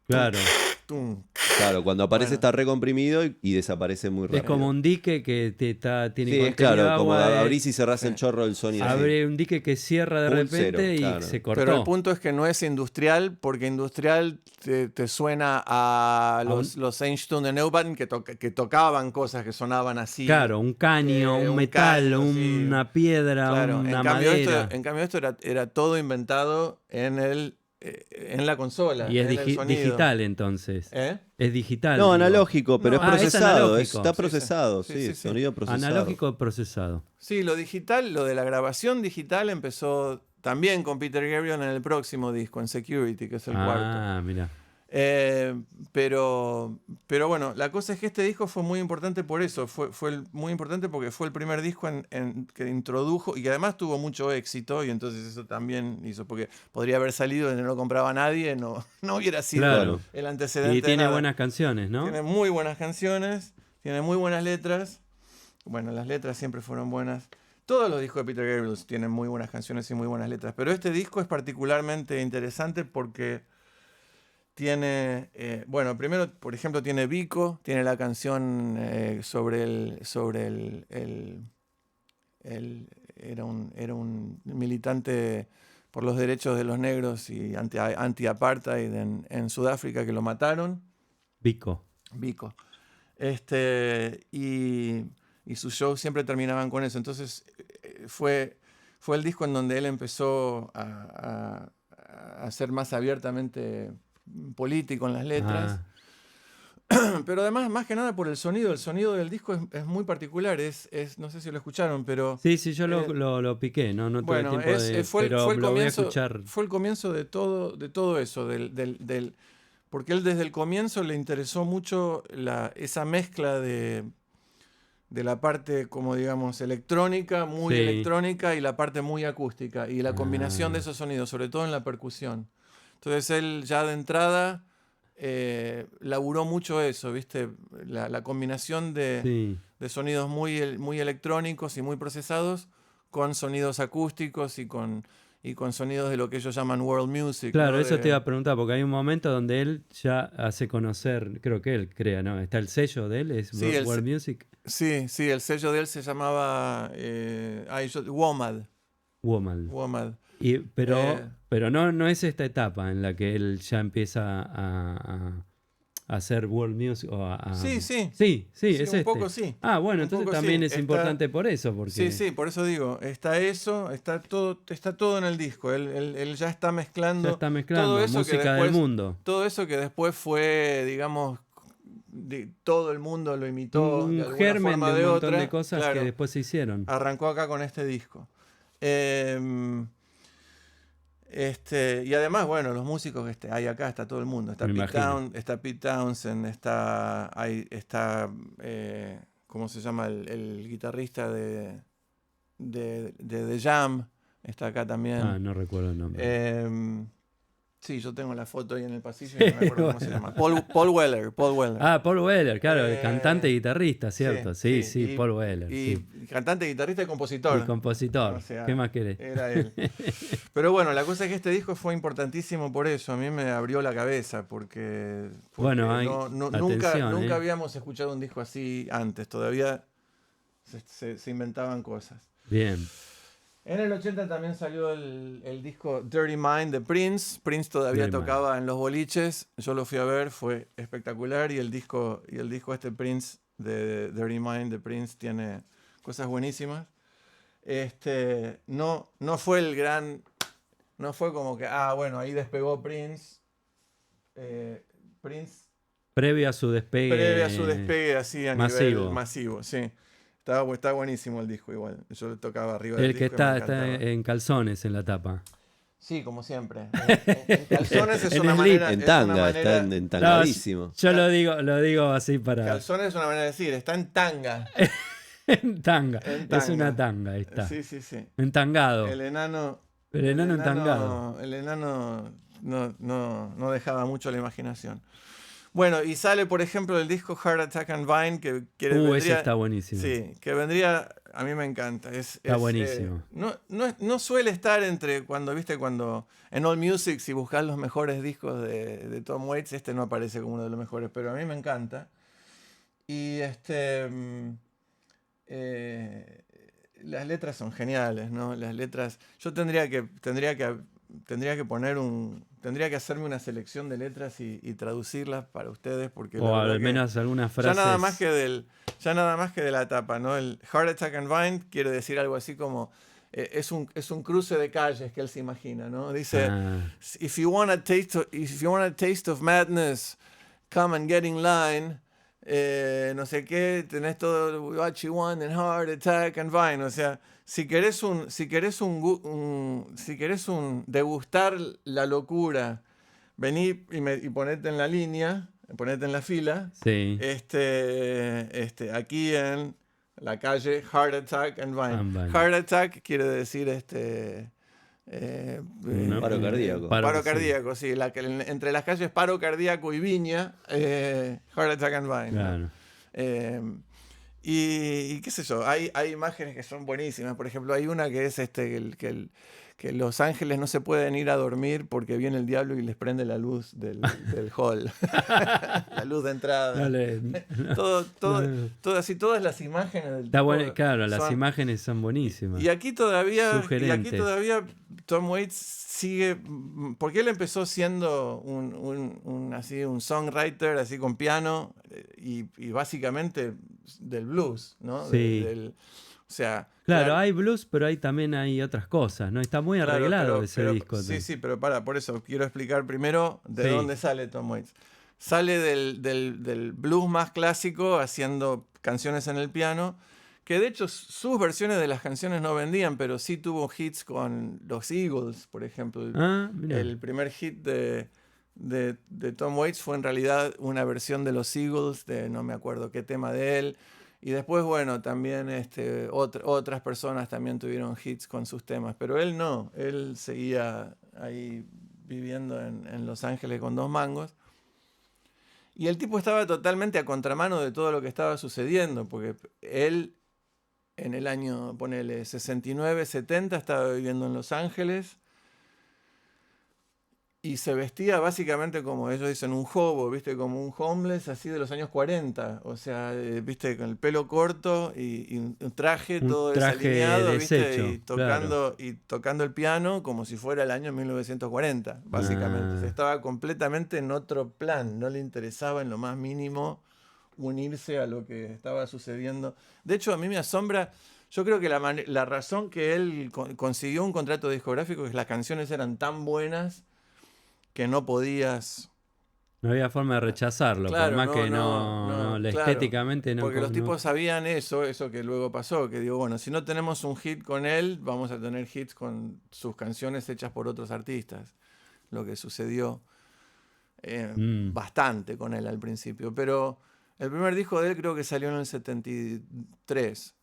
Claro. tum. Claro, cuando aparece Bueno. está recomprimido y desaparece muy rápido. Es como un dique que tiene Sí, es contenido claro, de como agua, abrís y cerrás sí. el chorro del sonido. abre un dique que cierra de Full repente cero, y claro. se cortó. Pero el punto es que no es industrial, porque industrial te suena a los Einstein de Neubauten que tocaban cosas que sonaban así. Claro, un caño, un metal, caño, sí. una piedra, Claro, una madera. en cambio esto era todo inventado en la consola. Y es en el sonido. digital entonces. ¿Eh? Es digital. No, digo. analógico, pero No. es Ah, es procesado. analógico. Está Sí, sí. procesado, Sí, sí, sí, sí. sonido procesado. Analógico procesado. Sí, lo digital, lo de la grabación digital empezó también con Peter Gabriel en el próximo disco, en Security, que es el cuarto. Ah, mira. Pero Pero bueno, la cosa es que este disco fue muy importante por eso. Muy importante porque fue el primer disco que introdujo y que además tuvo mucho éxito. Y entonces eso también hizo, porque podría haber salido donde no lo compraba nadie, no hubiera sido Claro. el antecedente. Y tiene de nada. buenas canciones, ¿no? Tiene muy buenas canciones, tiene muy buenas letras. Bueno, las letras siempre fueron buenas. Todos los discos de Peter Gabriel tienen muy buenas canciones y muy buenas letras. Pero este disco es particularmente interesante porque tiene, primero, por ejemplo, tiene Biko, tiene la canción era un militante por los derechos de los negros y anti-apartheid en Sudáfrica, que lo mataron. Biko. Y sus shows siempre terminaban con eso. Entonces fue el disco en donde él empezó a ser más abiertamente político en las letras. Pero además, más que nada por el sonido. El sonido del disco es muy particular. No sé si lo escucharon, pero... Sí, yo lo piqué, no tuve tiempo de... pero lo voy a escuchar. Fue el comienzo de todo eso. Porque él desde el comienzo le interesó mucho esa mezcla de la parte, como digamos, electrónica, muy electrónica, y la parte muy acústica. Y la combinación de esos sonidos, sobre todo en la percusión. Entonces él ya de entrada... laburó mucho eso, ¿viste? La combinación de sonidos muy electrónicos y muy procesados con sonidos acústicos y con sonidos de lo que ellos llaman world music. Claro, ¿no? eso te iba a preguntar, porque hay un momento donde él ya hace conocer, creo que él crea, ¿no? Está el sello de él, es World Music. Sí, el sello de él se llamaba WOMAD. WOMAD. Pero no es esta etapa en la que él ya empieza a hacer world music Sí, es un poco sí. Bueno, entonces también es importante por eso, porque... Sí, por eso digo, está todo en el disco. Él ya está mezclando todo eso música del mundo. Todo eso que después fue, digamos, todo el mundo lo imitó un de alguna germen forma de un montón otra. de cosas que después se hicieron. Arrancó acá con este disco. Y además, bueno, los músicos que hay acá, está todo el mundo. Está Pete Townshend, está ¿cómo se llama? El guitarrista de The Jam, está acá también. No recuerdo el nombre. Sí, yo tengo la foto ahí en el pasillo y no me acuerdo cómo se llama. Paul Weller. Paul Weller, claro, cantante y guitarrista, ¿cierto? Sí, Paul Weller. Y cantante, guitarrista y compositor. O sea, ¿qué más querés? Era él. Pero bueno, la cosa es que este disco fue importantísimo por eso. A mí me abrió la cabeza porque nunca habíamos escuchado un disco así antes. Todavía se inventaban cosas. Bien. En el 80 también salió el disco Dirty Mind de Prince. Prince todavía tocaba en los boliches. Yo lo fui a ver, fue espectacular. Y el disco Prince de Dirty Mind de Prince tiene cosas buenísimas. No fue el gran... No fue como que, ahí despegó Prince. Previo a su despegue así a masivo. Nivel masivo, sí. Está buenísimo el disco igual. Yo lo tocaba arriba del disco. El que está en calzones en la tapa. Sí, como siempre. En calzones es una manera... En tanga, está entangadísimo. Yo lo digo así para... Calzones es una manera de decir, está en tanga. En tanga. Es una tanga, ahí está. Sí. Entangado. El enano entangado. El enano no dejaba mucho la imaginación. Bueno, y sale, por ejemplo, el disco Heart Attack and Vine, que vendría... ese está buenísimo. Sí, que vendría... A mí me encanta. Está buenísimo. No suele estar cuando en All Music, si buscas los mejores discos de Tom Waits, este no aparece como uno de los mejores, pero a mí me encanta. Y las letras son geniales, ¿no? Las letras... Yo tendría que hacerme una selección de letras y traducirlas para ustedes, porque o al menos algunas frases. Ya nada más que de la tapa, ¿no? El Heart Attack and Vine quiere decir algo así como es un cruce de calles que él se imagina, ¿no? Dice if you want a taste of madness, come and get in line. No sé qué, tenés todo what you want and Heart Attack and Vine. O sea, si querés degustar la locura, vení y ponete en la línea, ponete en la fila. Sí. Aquí en la calle Heart Attack and Vine. Vine. Heart Attack quiere decir Paro cardíaco. Paro cardíaco, sí. Entre las calles Paro Cardíaco y Viña, Heart Attack and Vine. Claro. Y qué sé yo, hay imágenes que son buenísimas. Por ejemplo, hay una que es que los ángeles no se pueden ir a dormir porque viene el diablo y les prende la luz del hall. La luz de entrada. Dale. Todas las imágenes del Está bueno, tipo claro, las son- imágenes son buenísimas. y aquí todavía Sugerentes. Tom Waits sigue, porque él empezó siendo un songwriter así con piano y básicamente del blues, ¿no? Sí. O sea, Claro, hay blues, pero también hay otras cosas, ¿no? Está muy claro, arreglado ese disco. Sí, pero por eso quiero explicar primero de Sí. dónde sale Tom Waits. Sale del blues más clásico, haciendo canciones en el piano, que de hecho sus versiones de las canciones no vendían, pero sí tuvo hits con los Eagles, por ejemplo. Mirá. El primer hit de Tom Waits fue en realidad una versión de los Eagles, de no me acuerdo qué tema de él. Y después, bueno, también otras personas también tuvieron hits con sus temas, pero él no, él seguía ahí viviendo en Los Ángeles con 2 mangos. Y el tipo estaba totalmente a contramano de todo lo que estaba sucediendo, porque él en el año, ponele, 69, 70, estaba viviendo en Los Ángeles y se vestía básicamente como ellos dicen, un hobo, ¿viste? Como un homeless así de los años 40. O sea, ¿viste? Con el pelo corto y un traje Un todo traje desalineado, ¿viste? deshecho, Y tocando el piano como si fuera el año 1940, básicamente. O sea, estaba completamente en otro plan. No le interesaba en lo más mínimo unirse a lo que estaba sucediendo. De hecho, a mí me asombra. Yo creo que la razón que él consiguió un contrato discográfico es que las canciones eran tan buenas que no podías... No había forma de rechazarlo, Claro, por más que no, claro, estéticamente no. porque los no- tipos sabían eso que luego pasó, que digo, bueno, si no tenemos un hit con él, vamos a tener hits con sus canciones hechas por otros artistas. Lo que sucedió bastante con él al principio. Pero el primer disco de él creo que salió en el 73.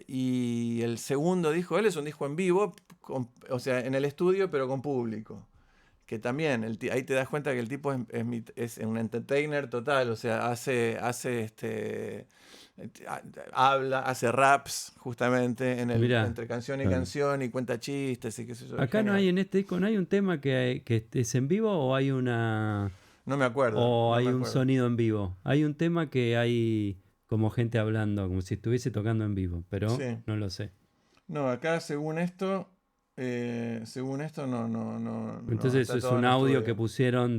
Y el segundo disco de él es un disco en vivo, o sea, en el estudio, pero con público. Que también, ahí te das cuenta que el tipo es un entertainer total, o sea, habla, hace raps justamente Mirá, entre canción y claro. canción y cuenta chistes y qué sé yo. Acá no genial. hay en este disco, ¿no hay un tema que es en vivo o hay una No me acuerdo. o no hay me un acuerdo. sonido en vivo? Hay un tema que hay como gente hablando, como si estuviese tocando en vivo, pero Sí. no lo sé. No, acá según esto no. Entonces está eso es todo un en audio estudio. que pusieron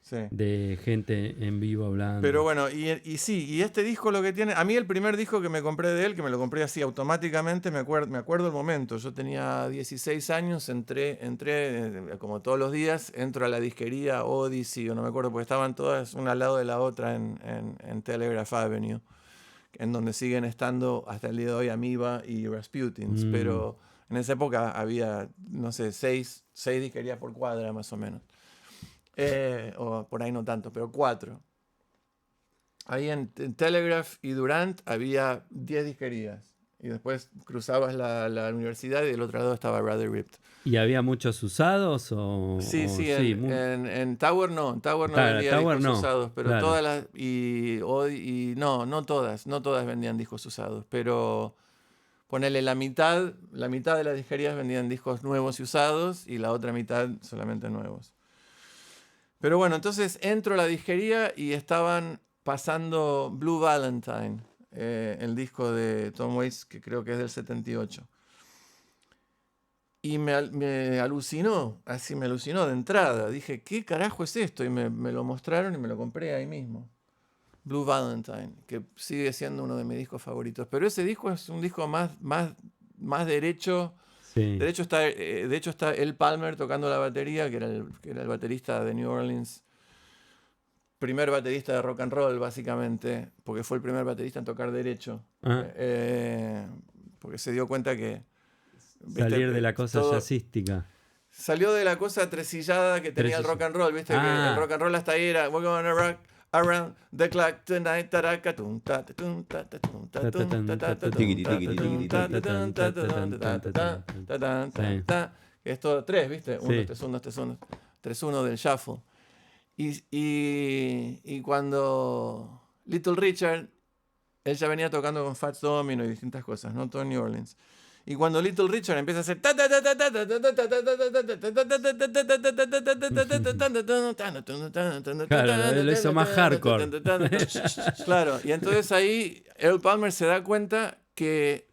Sí. de gente en vivo hablando. Pero bueno, y sí, y este disco lo que tiene, a mí el primer disco que me compré de él, que me lo compré así automáticamente, me acuerdo el momento, yo tenía 16 años, entré como todos los días, entro a la disquería Odyssey, o no me acuerdo, porque estaban todas una al lado de la otra en Telegraph Avenue, en donde siguen estando hasta el día de hoy Amoeba y Rasputins, pero en esa época había, no sé, 6 disquerías por cuadra más o menos. O por ahí no tanto, pero 4. Ahí en Telegraph y Durant había 10 disquerías. Y después cruzabas la universidad y del otro lado estaba Rather Ripped. ¿Y había muchos usados o Sí, en Tower no. En Tower no Claro, vendía Tower discos no, usados, pero claro. todas las... no todas vendían discos usados, pero ponele la mitad de las disquerías vendían discos nuevos y usados y la otra mitad solamente nuevos. Pero bueno, entonces entro a la disquería y estaban pasando Blue Valentine, el disco de Tom Waits, que creo que es del 78. Y me alucinó de entrada. Dije, ¿qué carajo es esto? Y me lo mostraron y me lo compré ahí mismo. Blue Valentine, que sigue siendo uno de mis discos favoritos. Pero ese disco es un disco más derecho. Sí. De hecho está El Palmer tocando la batería, que era el baterista de New Orleans. Primer baterista de rock and roll, básicamente, porque fue el primer baterista en tocar derecho. Porque se dio cuenta que... Salir de la cosa jazzística. Salió de la cosa tresillada que tenía el rock and roll, ¿viste? Que el rock and roll hasta ahí era we're gonna rock around the clock tonight, taracatun, tatatun, tatatun, tatun, tatatun, tatatun, tatatun, tatatun, tatatun. Es todo 3, ¿viste? 1, 3, 1, 3, 1, 3, 1 del shuffle. Y cuando Little Richard, él ya venía tocando con Fats Domino y distintas cosas, ¿no? Todo en New Orleans. Y cuando Little Richard empieza a hacer claro, lo hizo más hardcore. Claro, y entonces ahí Earl Palmer se da cuenta que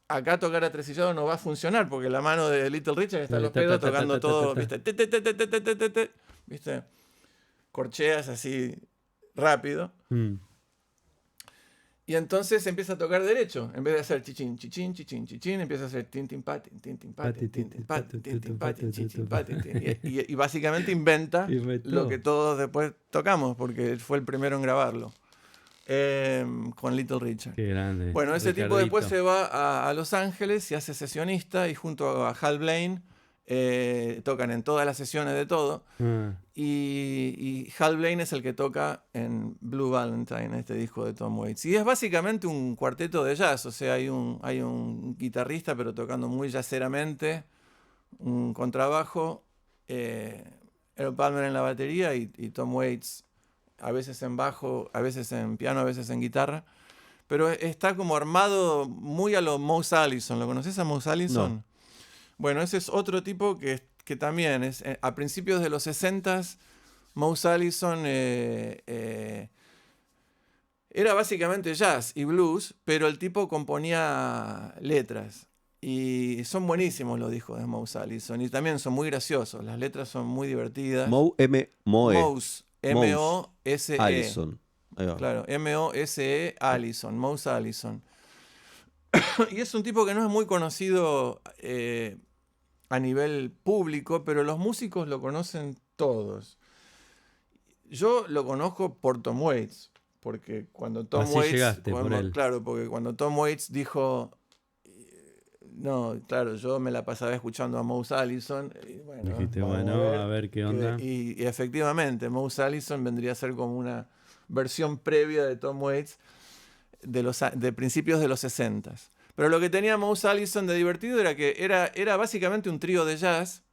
acá tocar atresillado no va a funcionar porque la mano de Little Richard está en los pedos tocando todo, ¿viste? ¿Viste? Corcheas así rápido. Y entonces empieza a tocar derecho. En vez de hacer chichín, chichín, chichín, chichín, empieza a hacer tintin patin, tintin patin, tintin patin, tintin patin, chichín patin. Y básicamente inventa lo que todos después tocamos, porque fue el primero en grabarlo. Con Little Richard. Qué grande. Bueno, ese tipo después se va a Los Ángeles y hace sesionista y junto a Hal Blaine tocan en todas las sesiones de todo. Y Hal Blaine es el que toca en Blue Valentine, este disco de Tom Waits. Y es básicamente un cuarteto de jazz, o sea, hay un guitarrista pero tocando muy jazzeramente, un contrabajo, Earl Palmer en la batería y Tom Waits a veces en bajo, a veces en piano, a veces en guitarra. Pero está como armado muy a lo Mouse Allison. ¿Lo conoces a Mouse Allison? No. Bueno, ese es otro tipo que también es a principios de los 60s. Mouse Allison era básicamente jazz y blues, pero el tipo componía letras. Y son buenísimos los discos de Mouse Allison. Y también son muy graciosos. Las letras son muy divertidas. Mouse, M-O-S-E. Allison. Ahí va. Claro, M-O-S-E Allison, Mouse Allison. Y es un tipo que no es muy conocido a nivel público, pero los músicos lo conocen todos. Yo lo conozco por Tom Waits, porque cuando Tom Así Waits... llegaste por él. Claro, porque cuando Tom Waits dijo... No, claro, yo me la pasaba escuchando a Mouse Allison. Y bueno, dijiste, bueno, a ver qué onda. Y efectivamente, Mouse Allison vendría a ser como una versión previa de Tom Waits de principios de los 60s. Pero lo que tenía Mouse Allison de divertido era que era básicamente un trío de jazz,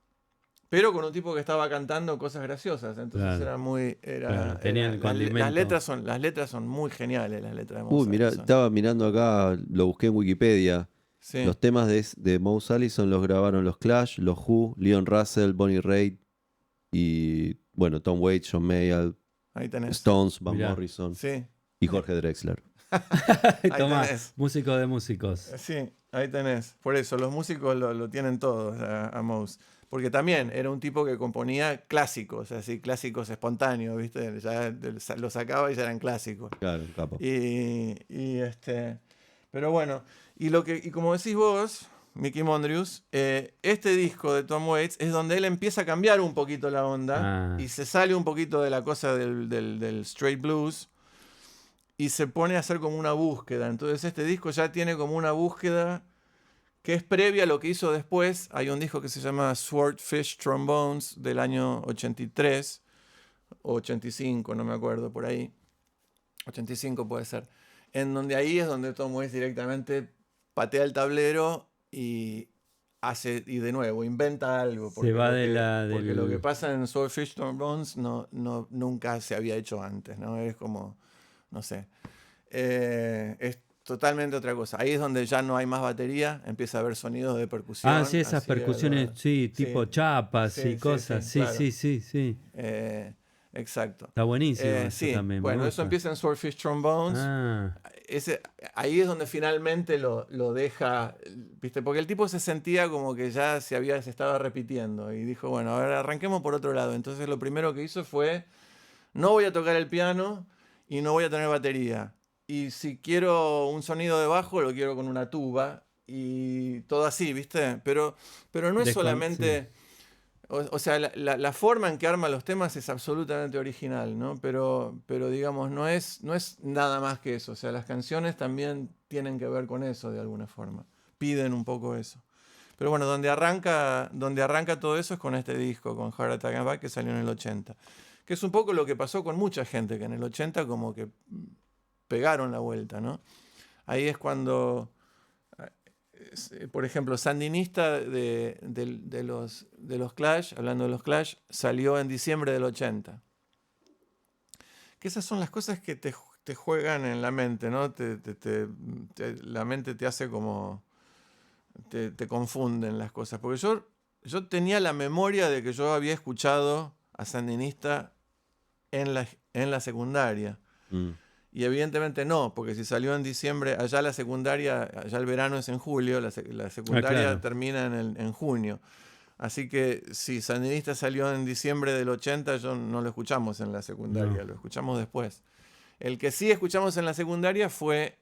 pero con un tipo que estaba cantando cosas graciosas. Entonces claro. era muy... Claro, tenía el las letras son muy geniales, las letras de Mouse Uy, mirá, Allison. estaba mirando acá, lo busqué en Wikipedia. Sí. Los temas de Mouse Allison los grabaron los Clash, los Who, Leon Russell, Bonnie Raitt y, bueno, Tom Waits, John Mayall, Ahí tenés. Stones, Van Mirá. Morrison Sí. y Jorge Drexler. Tomá, tenés. músico de músicos. Sí, ahí tenés. Por eso, los músicos lo tienen todos a Mouse. Porque también era un tipo que componía clásicos, así clásicos espontáneos, ¿viste? Ya los sacaba y ya eran clásicos. Claro, capo. Pero bueno, y como decís vos, Mickey Mondrius, este disco de Tom Waits es donde él empieza a cambiar un poquito la onda y se sale un poquito de la cosa del straight blues y se pone a hacer como una búsqueda. Entonces este disco ya tiene como una búsqueda que es previa a lo que hizo después. Hay un disco que se llama Swordfish Trombones del año 83 o 85, no me acuerdo, por ahí. 85 puede ser. En donde ahí es donde Tom Waits directamente patea el tablero y hace, y de nuevo, inventa algo. Se va porque lo que pasa en Swordfish Trombones nunca se había hecho antes, ¿no? Es como, no sé. Es totalmente otra cosa. Ahí es donde ya no hay más batería, empieza a haber sonidos de percusión. Ah, sí, esas así, percusiones, sí, tipo chapas Sí, y cosas. Sí, claro. sí. Exacto. Está buenísimo eso Sí, también. bueno, eso empieza en Swordfish Trombones. Ahí es donde finalmente lo deja, ¿viste? Porque el tipo se sentía como que ya se estaba repitiendo y dijo, bueno, a ver, arranquemos por otro lado. Entonces lo primero que hizo fue, no voy a tocar el piano y no voy a tener batería. Y si quiero un sonido de bajo, lo quiero con una tuba y todo así, ¿viste? Pero no es solamente... Sí. O sea, la forma en que arma los temas es absolutamente original, ¿no? Pero digamos, no es nada más que eso. O sea, las canciones también tienen que ver con eso de alguna forma. Piden un poco eso. Pero bueno, donde arranca todo eso es con este disco, con Heart Attack and Back, que salió en el 80. Que es un poco lo que pasó con mucha gente, que en el 80 como que pegaron la vuelta, ¿no? Ahí es cuando, por ejemplo, Sandinista de los Clash, hablando de los Clash, salió en diciembre del 80. Que esas son las cosas que te juegan en la mente, ¿no? La mente te hace como... Te confunden las cosas. Porque yo tenía la memoria de que yo había escuchado a Sandinista en la secundaria. Y evidentemente no, porque si salió en diciembre, allá la secundaria, allá el verano es en julio, la secundaria claro. termina en junio. Así que si Sandinista salió en diciembre del 80, yo no lo escuchamos en la secundaria, lo escuchamos después. El que sí escuchamos en la secundaria fue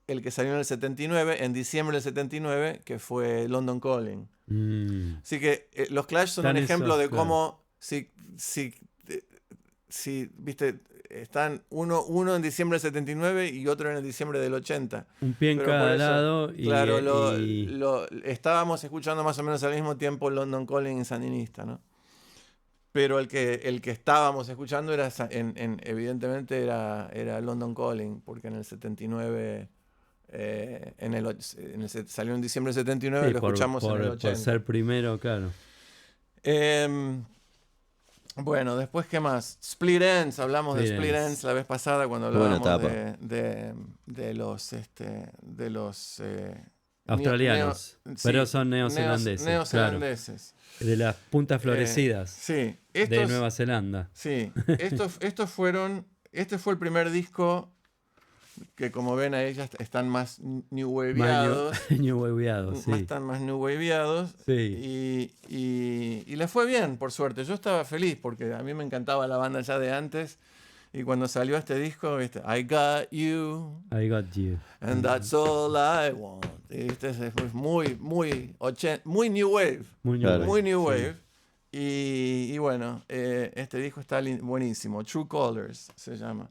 el que salió en el 79, en diciembre del 79, que fue London Calling. Así que los Clash son un ejemplo de cómo, viste, están uno en diciembre del 79 y otro en el diciembre del 80. Un pie en cada lado. Claro, estábamos escuchando más o menos al mismo tiempo London Calling y Sandinista, ¿no? Pero el que estábamos escuchando era evidentemente era London Calling, porque en el 79... salió en diciembre del 79 y lo escuchamos en el 80. Por ser primero, claro. Bueno, después, ¿qué más? Split Enz, hablamos de Split Enz la vez pasada cuando hablábamos de los australianos, pero son neozelandeses. Neozelandeses. Claro. De las puntas florecidas sí, de Nueva Zelanda. Sí, este fue el primer disco que, como ven, ahí ya están más new waveados. Están más new waveados. Sí. Y les fue bien, por suerte. Yo estaba feliz porque a mí me encantaba la banda ya de antes. Y cuando salió este disco, ¿viste? I got you. And that's all I want. Y este es muy new wave. Muy new wave. Y bueno, este disco está buenísimo. True Colors se llama.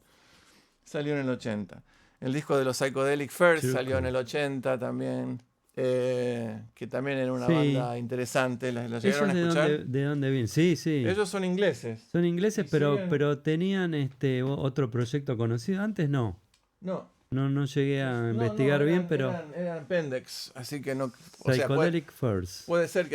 Salió en el 80. El disco de los Psychedelic Furs salió en el 80 también. Que también era una banda interesante. ¿La llegaron a escuchar? ¿De dónde vienen? Sí. Ellos son ingleses. Son ingleses, pero tenían otro proyecto conocido. Antes no. No llegué a investigar bien, pero... Eran Pendex, así que no... Psychedelic Furs. Puede ser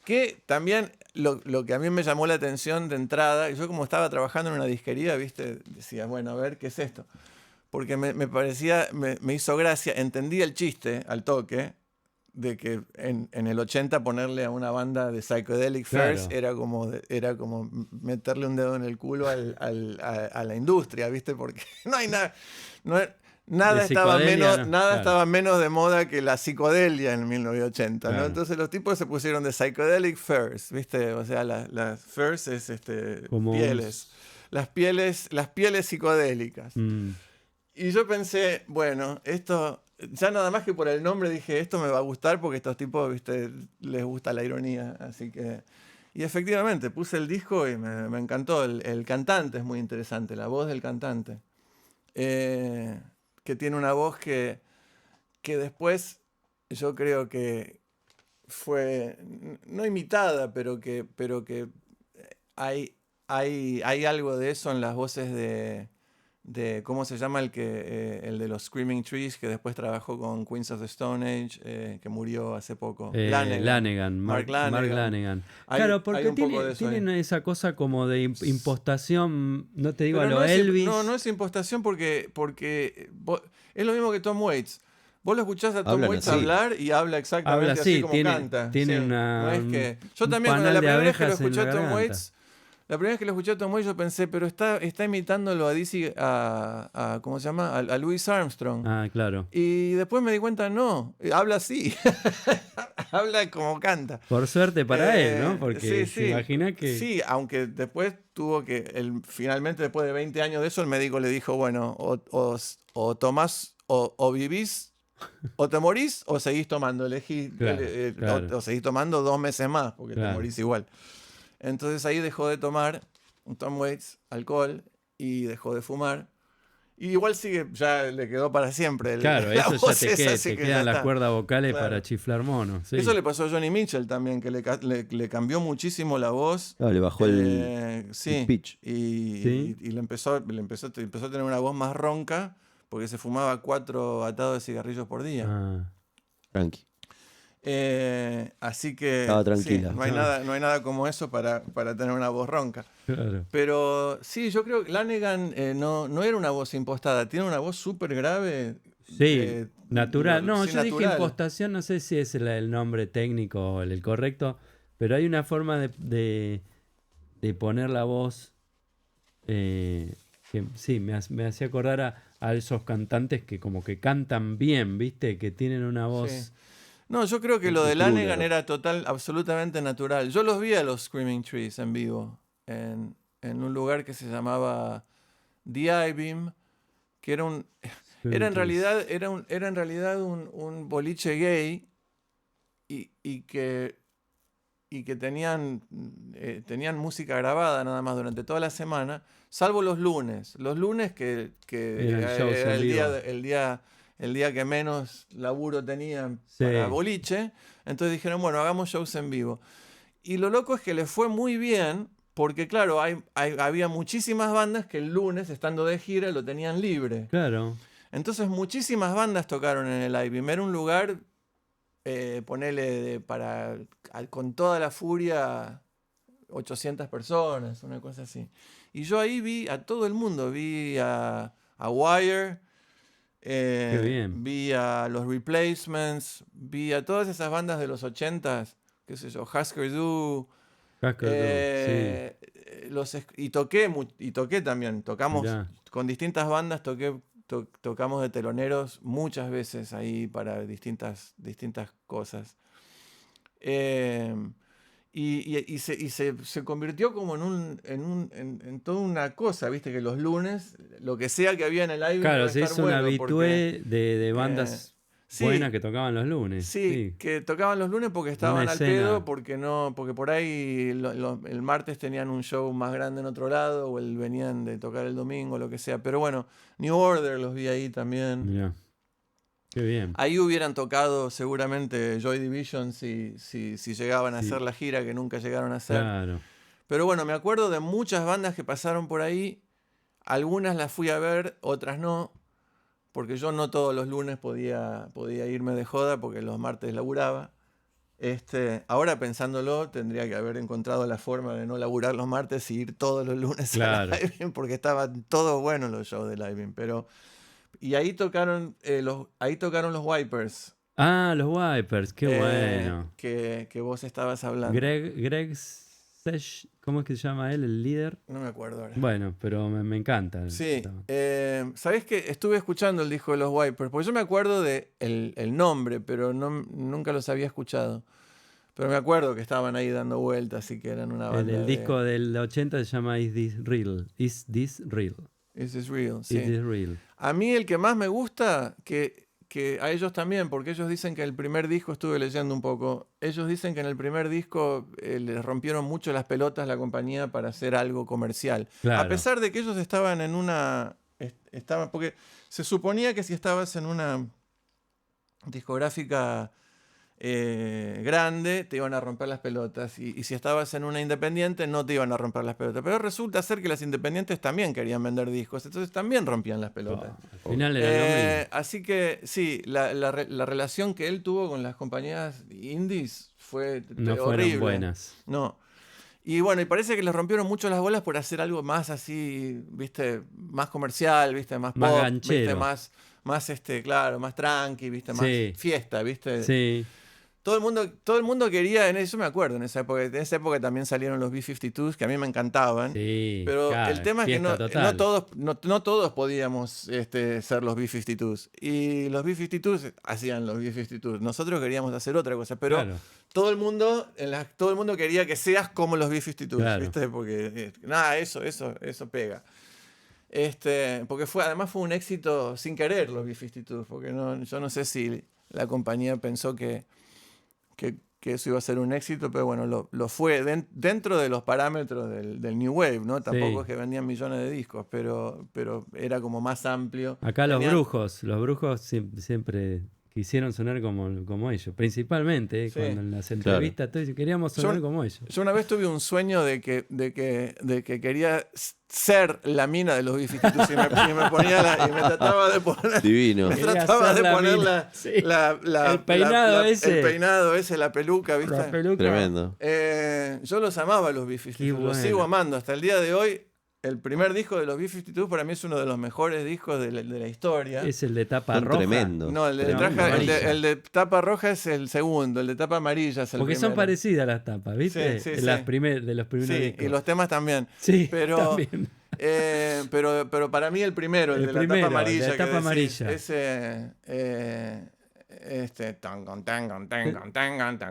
que también lo que a mí me llamó la atención de entrada, y yo como estaba trabajando en una disquería, ¿viste? Decía, bueno, a ver, ¿qué es esto? Porque me parecía, me hizo gracia, entendí el chiste al toque, de que en el 80 ponerle a una banda de Psychedelic Furs era como meterle un dedo en el culo a la industria, ¿viste? Porque no hay nada... Nada estaba menos de moda que la psicodelia en 1980, ¿no? Entonces los tipos se pusieron de Psychedelic Furs, ¿viste? O sea, las furs es pieles. Las pieles psicodélicas. Y yo pensé, bueno, esto... Ya nada más que por el nombre dije, esto me va a gustar porque a estos tipos, ¿viste? Les gusta la ironía, así que... Y efectivamente, puse el disco y me encantó. El cantante es muy interesante, la voz del cantante. Que tiene una voz que después yo creo que fue, no imitada, pero que hay algo de eso en las voces de ¿cómo se llama el de los Screaming Trees, que después trabajó con Queens of the Stone Age, que murió hace poco? Mark Lanegan. Claro, porque tienen esa cosa como de impostación, no te digo pero a lo Elvis. No es impostación porque es lo mismo que Tom Waits. Vos lo escuchás a Tom Waits hablar y habla exactamente así como canta. Tiene una... No es que, yo también, cuando la primera vez que lo escuché a Tom Waits... La primera vez que lo escuché a Tom Waits yo pensé, pero está imitándolo a Dizzy, ¿cómo se llama? A Louis Armstrong. Ah, claro. Y después me di cuenta, no, habla así. Habla como canta. Por suerte para él, ¿no? Porque se imagina que... Sí, aunque después tuvo que, finalmente después de 20 años de eso, el médico le dijo, bueno, o tomás, o vivís, o te morís, o seguís tomando. Elegí, o seguís tomando 2 meses más, porque te morís igual. Entonces ahí dejó de tomar Tom Waits alcohol y dejó de fumar. Y igual sigue, ya le quedó para siempre. Claro, la eso voz ya te, esa, así te que ya quedan las está. cuerdas vocales Claro. para chiflar monos. Sí. Eso le pasó a Johnny Mitchell también, que le cambió muchísimo la voz. le bajó Sí, el pitch. Sí. y empezó a tener una voz más ronca porque se fumaba 4 atados de cigarrillos por día. Ah, Tranqui. Así que Estaba tranquila. sí, no hay nada como eso para tener una voz ronca. claro. Pero sí, yo creo que Lanegan no era una voz impostada, tiene una voz súper grave. Sí, natural. No, sí, yo dije natural. impostación, no sé si es el nombre técnico o el correcto, pero hay una forma de poner la voz que sí, me hacía acordar a esos cantantes que como que cantan bien, ¿viste? Que tienen una voz... Sí. No, yo creo que lo de Lanegan era absolutamente natural. Yo los vi a los Screaming Trees en vivo, en un lugar que se llamaba The I-Beam, que era en realidad un boliche gay y que tenían música grabada nada más durante toda la semana, salvo los lunes. Los lunes que era el día que menos laburo tenían para boliche, entonces dijeron, bueno, hagamos shows en vivo. Y lo loco es que les fue muy bien, porque claro, había muchísimas bandas que el lunes, estando de gira, lo tenían libre. Claro. Entonces muchísimas bandas tocaron en el I-Beam. Era un lugar, ponele con toda la furia, 800 personas, una cosa así. Y yo ahí vi a todo el mundo, vi a Wire, Qué bien. vi a los Replacements, vi a todas esas bandas de los 80s, qué sé yo, Husker Du. Y toqué también, tocamos Mirá. con distintas bandas, tocamos de teloneros muchas veces ahí para distintas cosas. Y se convirtió como en toda una cosa, viste, que los lunes, lo que sea que había en el live, Claro, se hizo un habitué de bandas buenas que tocaban los lunes. Sí, que tocaban los lunes porque estaban al pedo, porque por ahí el martes tenían un show más grande en otro lado, o venían de tocar el domingo, lo que sea. Pero bueno, New Order los vi ahí también. Mirá. Qué bien. Ahí hubieran tocado seguramente Joy Division si llegaban a hacer la gira que nunca llegaron a hacer. Claro. Pero bueno, me acuerdo de muchas bandas que pasaron por ahí. Algunas las fui a ver, otras no. Porque yo no todos los lunes podía irme de joda porque los martes laburaba. Ahora pensándolo, tendría que haber encontrado la forma de no laburar los martes y ir todos los lunes claro. a Live, porque estaban todos buenos los shows de Live. Y ahí tocaron los Wipers. Ah, los Wipers, qué bueno. Que vos estabas hablando. Greg Sesh, ¿cómo es que se llama él, el líder? No me acuerdo ahora. Bueno, pero me encanta. Sí. ¿Sabés qué? Estuve escuchando el disco de los Wipers, porque yo me acuerdo de el nombre, pero nunca los había escuchado. Pero me acuerdo que estaban ahí dando vueltas y que eran una banda. El disco del 80 se llama Is This Real? Is This Real? Is This Real, sí. Is This Real. A mí el que más me gusta, que a ellos también, porque ellos dicen que el primer disco, estuve leyendo un poco, ellos dicen que en el primer disco les rompieron mucho las pelotas la compañía para hacer algo comercial. Claro. A pesar de que ellos estaban en porque se suponía que si estabas en una discográfica grande, te iban a romper las pelotas. Y si estabas en una independiente, no te iban a romper las pelotas. Pero resulta ser que las independientes también querían vender discos, entonces también rompían las pelotas. Al final era lo mismo. Así que sí, la relación que él tuvo con las compañías indies fue No horrible. fueron buenas. No. Y bueno, y parece que les rompieron mucho las bolas por hacer algo más así, viste, más comercial, viste, más Más pop, ganchero. viste, más claro, más tranqui, viste, más fiesta, viste. Sí. Todo el mundo quería, eso me acuerdo, en esa época también salieron los B-52s, que a mí me encantaban. Sí, pero claro, el tema es que no todos podíamos ser los B-52s. Y los B-52s hacían los B-52s. Nosotros queríamos hacer otra cosa, pero claro. todo el mundo quería que seas como los B-52s, Claro. ¿viste? Porque nada, eso pega. Porque además fue un éxito sin querer los B-52s, porque yo no sé si la compañía pensó que que eso iba a ser un éxito, pero bueno, lo fue dentro de los parámetros del New Wave, ¿no? Tampoco es que vendían millones de discos, pero era como más amplio. Acá los brujos siempre quisieron sonar como ellos, principalmente cuando en las entrevistas queríamos sonar como ellos. Yo una vez tuve un sueño de que quería ser la mina de los Beef-52 y me ponía y me trataba de poner. Divino. Me trataba de poner el peinado ese. El peinado ese, la peluca, ¿viste? La peluca. Tremendo. Yo los amaba los Beef-52, los sigo amando hasta el día de hoy. El primer disco de los Beef-52 para mí es uno de los mejores discos de la historia. Es el de tapa roja. Tremendo. No, el de tapa roja es el segundo, el de tapa amarilla es el Porque primero. son parecidas las tapas, ¿viste? Sí, de los primeros discos. Y los temas también. Sí, pero, también. Pero para mí el primero, el de la tapa amarilla. El de la tapa amarilla.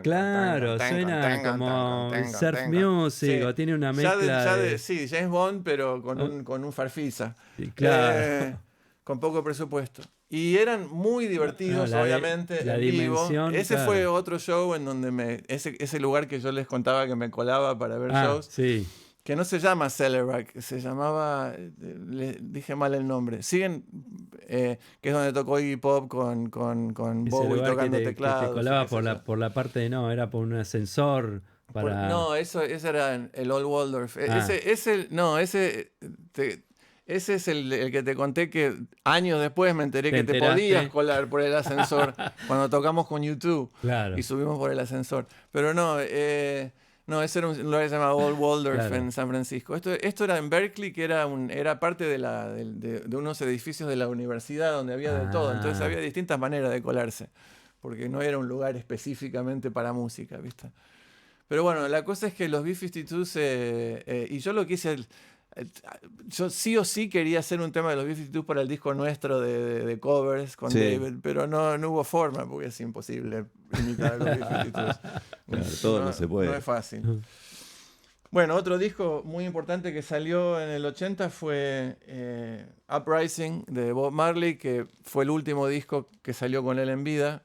Claro, suena como surf music o tiene una mezcla sí, James Bond, pero con un farfisa. Claro. Con poco presupuesto. Y eran muy divertidos, obviamente, la en vivo. Ese claro. fue otro show en donde ese lugar que yo les contaba que me colaba para ver shows. Sí. Que no se llama Celerac, se llamaba, le dije mal el nombre. Siguen, que es donde tocó Iggy Pop con Bowie tocando teclados. Que te colaba por la parte de era por un ascensor para. No, ese era el Old Waldorf. Ese es el que te conté que años después me enteré que te podías colar por el ascensor cuando tocamos con U2. Claro. Y subimos por el ascensor. Pero no, ese era un lugar que se llama Old Waldorf en San Francisco. Esto era en Berkeley, que era parte de unos edificios de la universidad donde había de todo. Entonces había distintas maneras de colarse, porque no era un lugar específicamente para música, ¿viste? Pero bueno, la cosa es que los Beef-52, y yo lo quise... Yo sí o sí quería hacer un tema de los Beef-52 para el disco nuestro de covers con David, pero no hubo forma porque es imposible imitar a los Beef-52. Claro, todo no se puede. No es fácil. Bueno, otro disco muy importante que salió en el 80 fue Uprising de Bob Marley, que fue el último disco que salió con él en vida.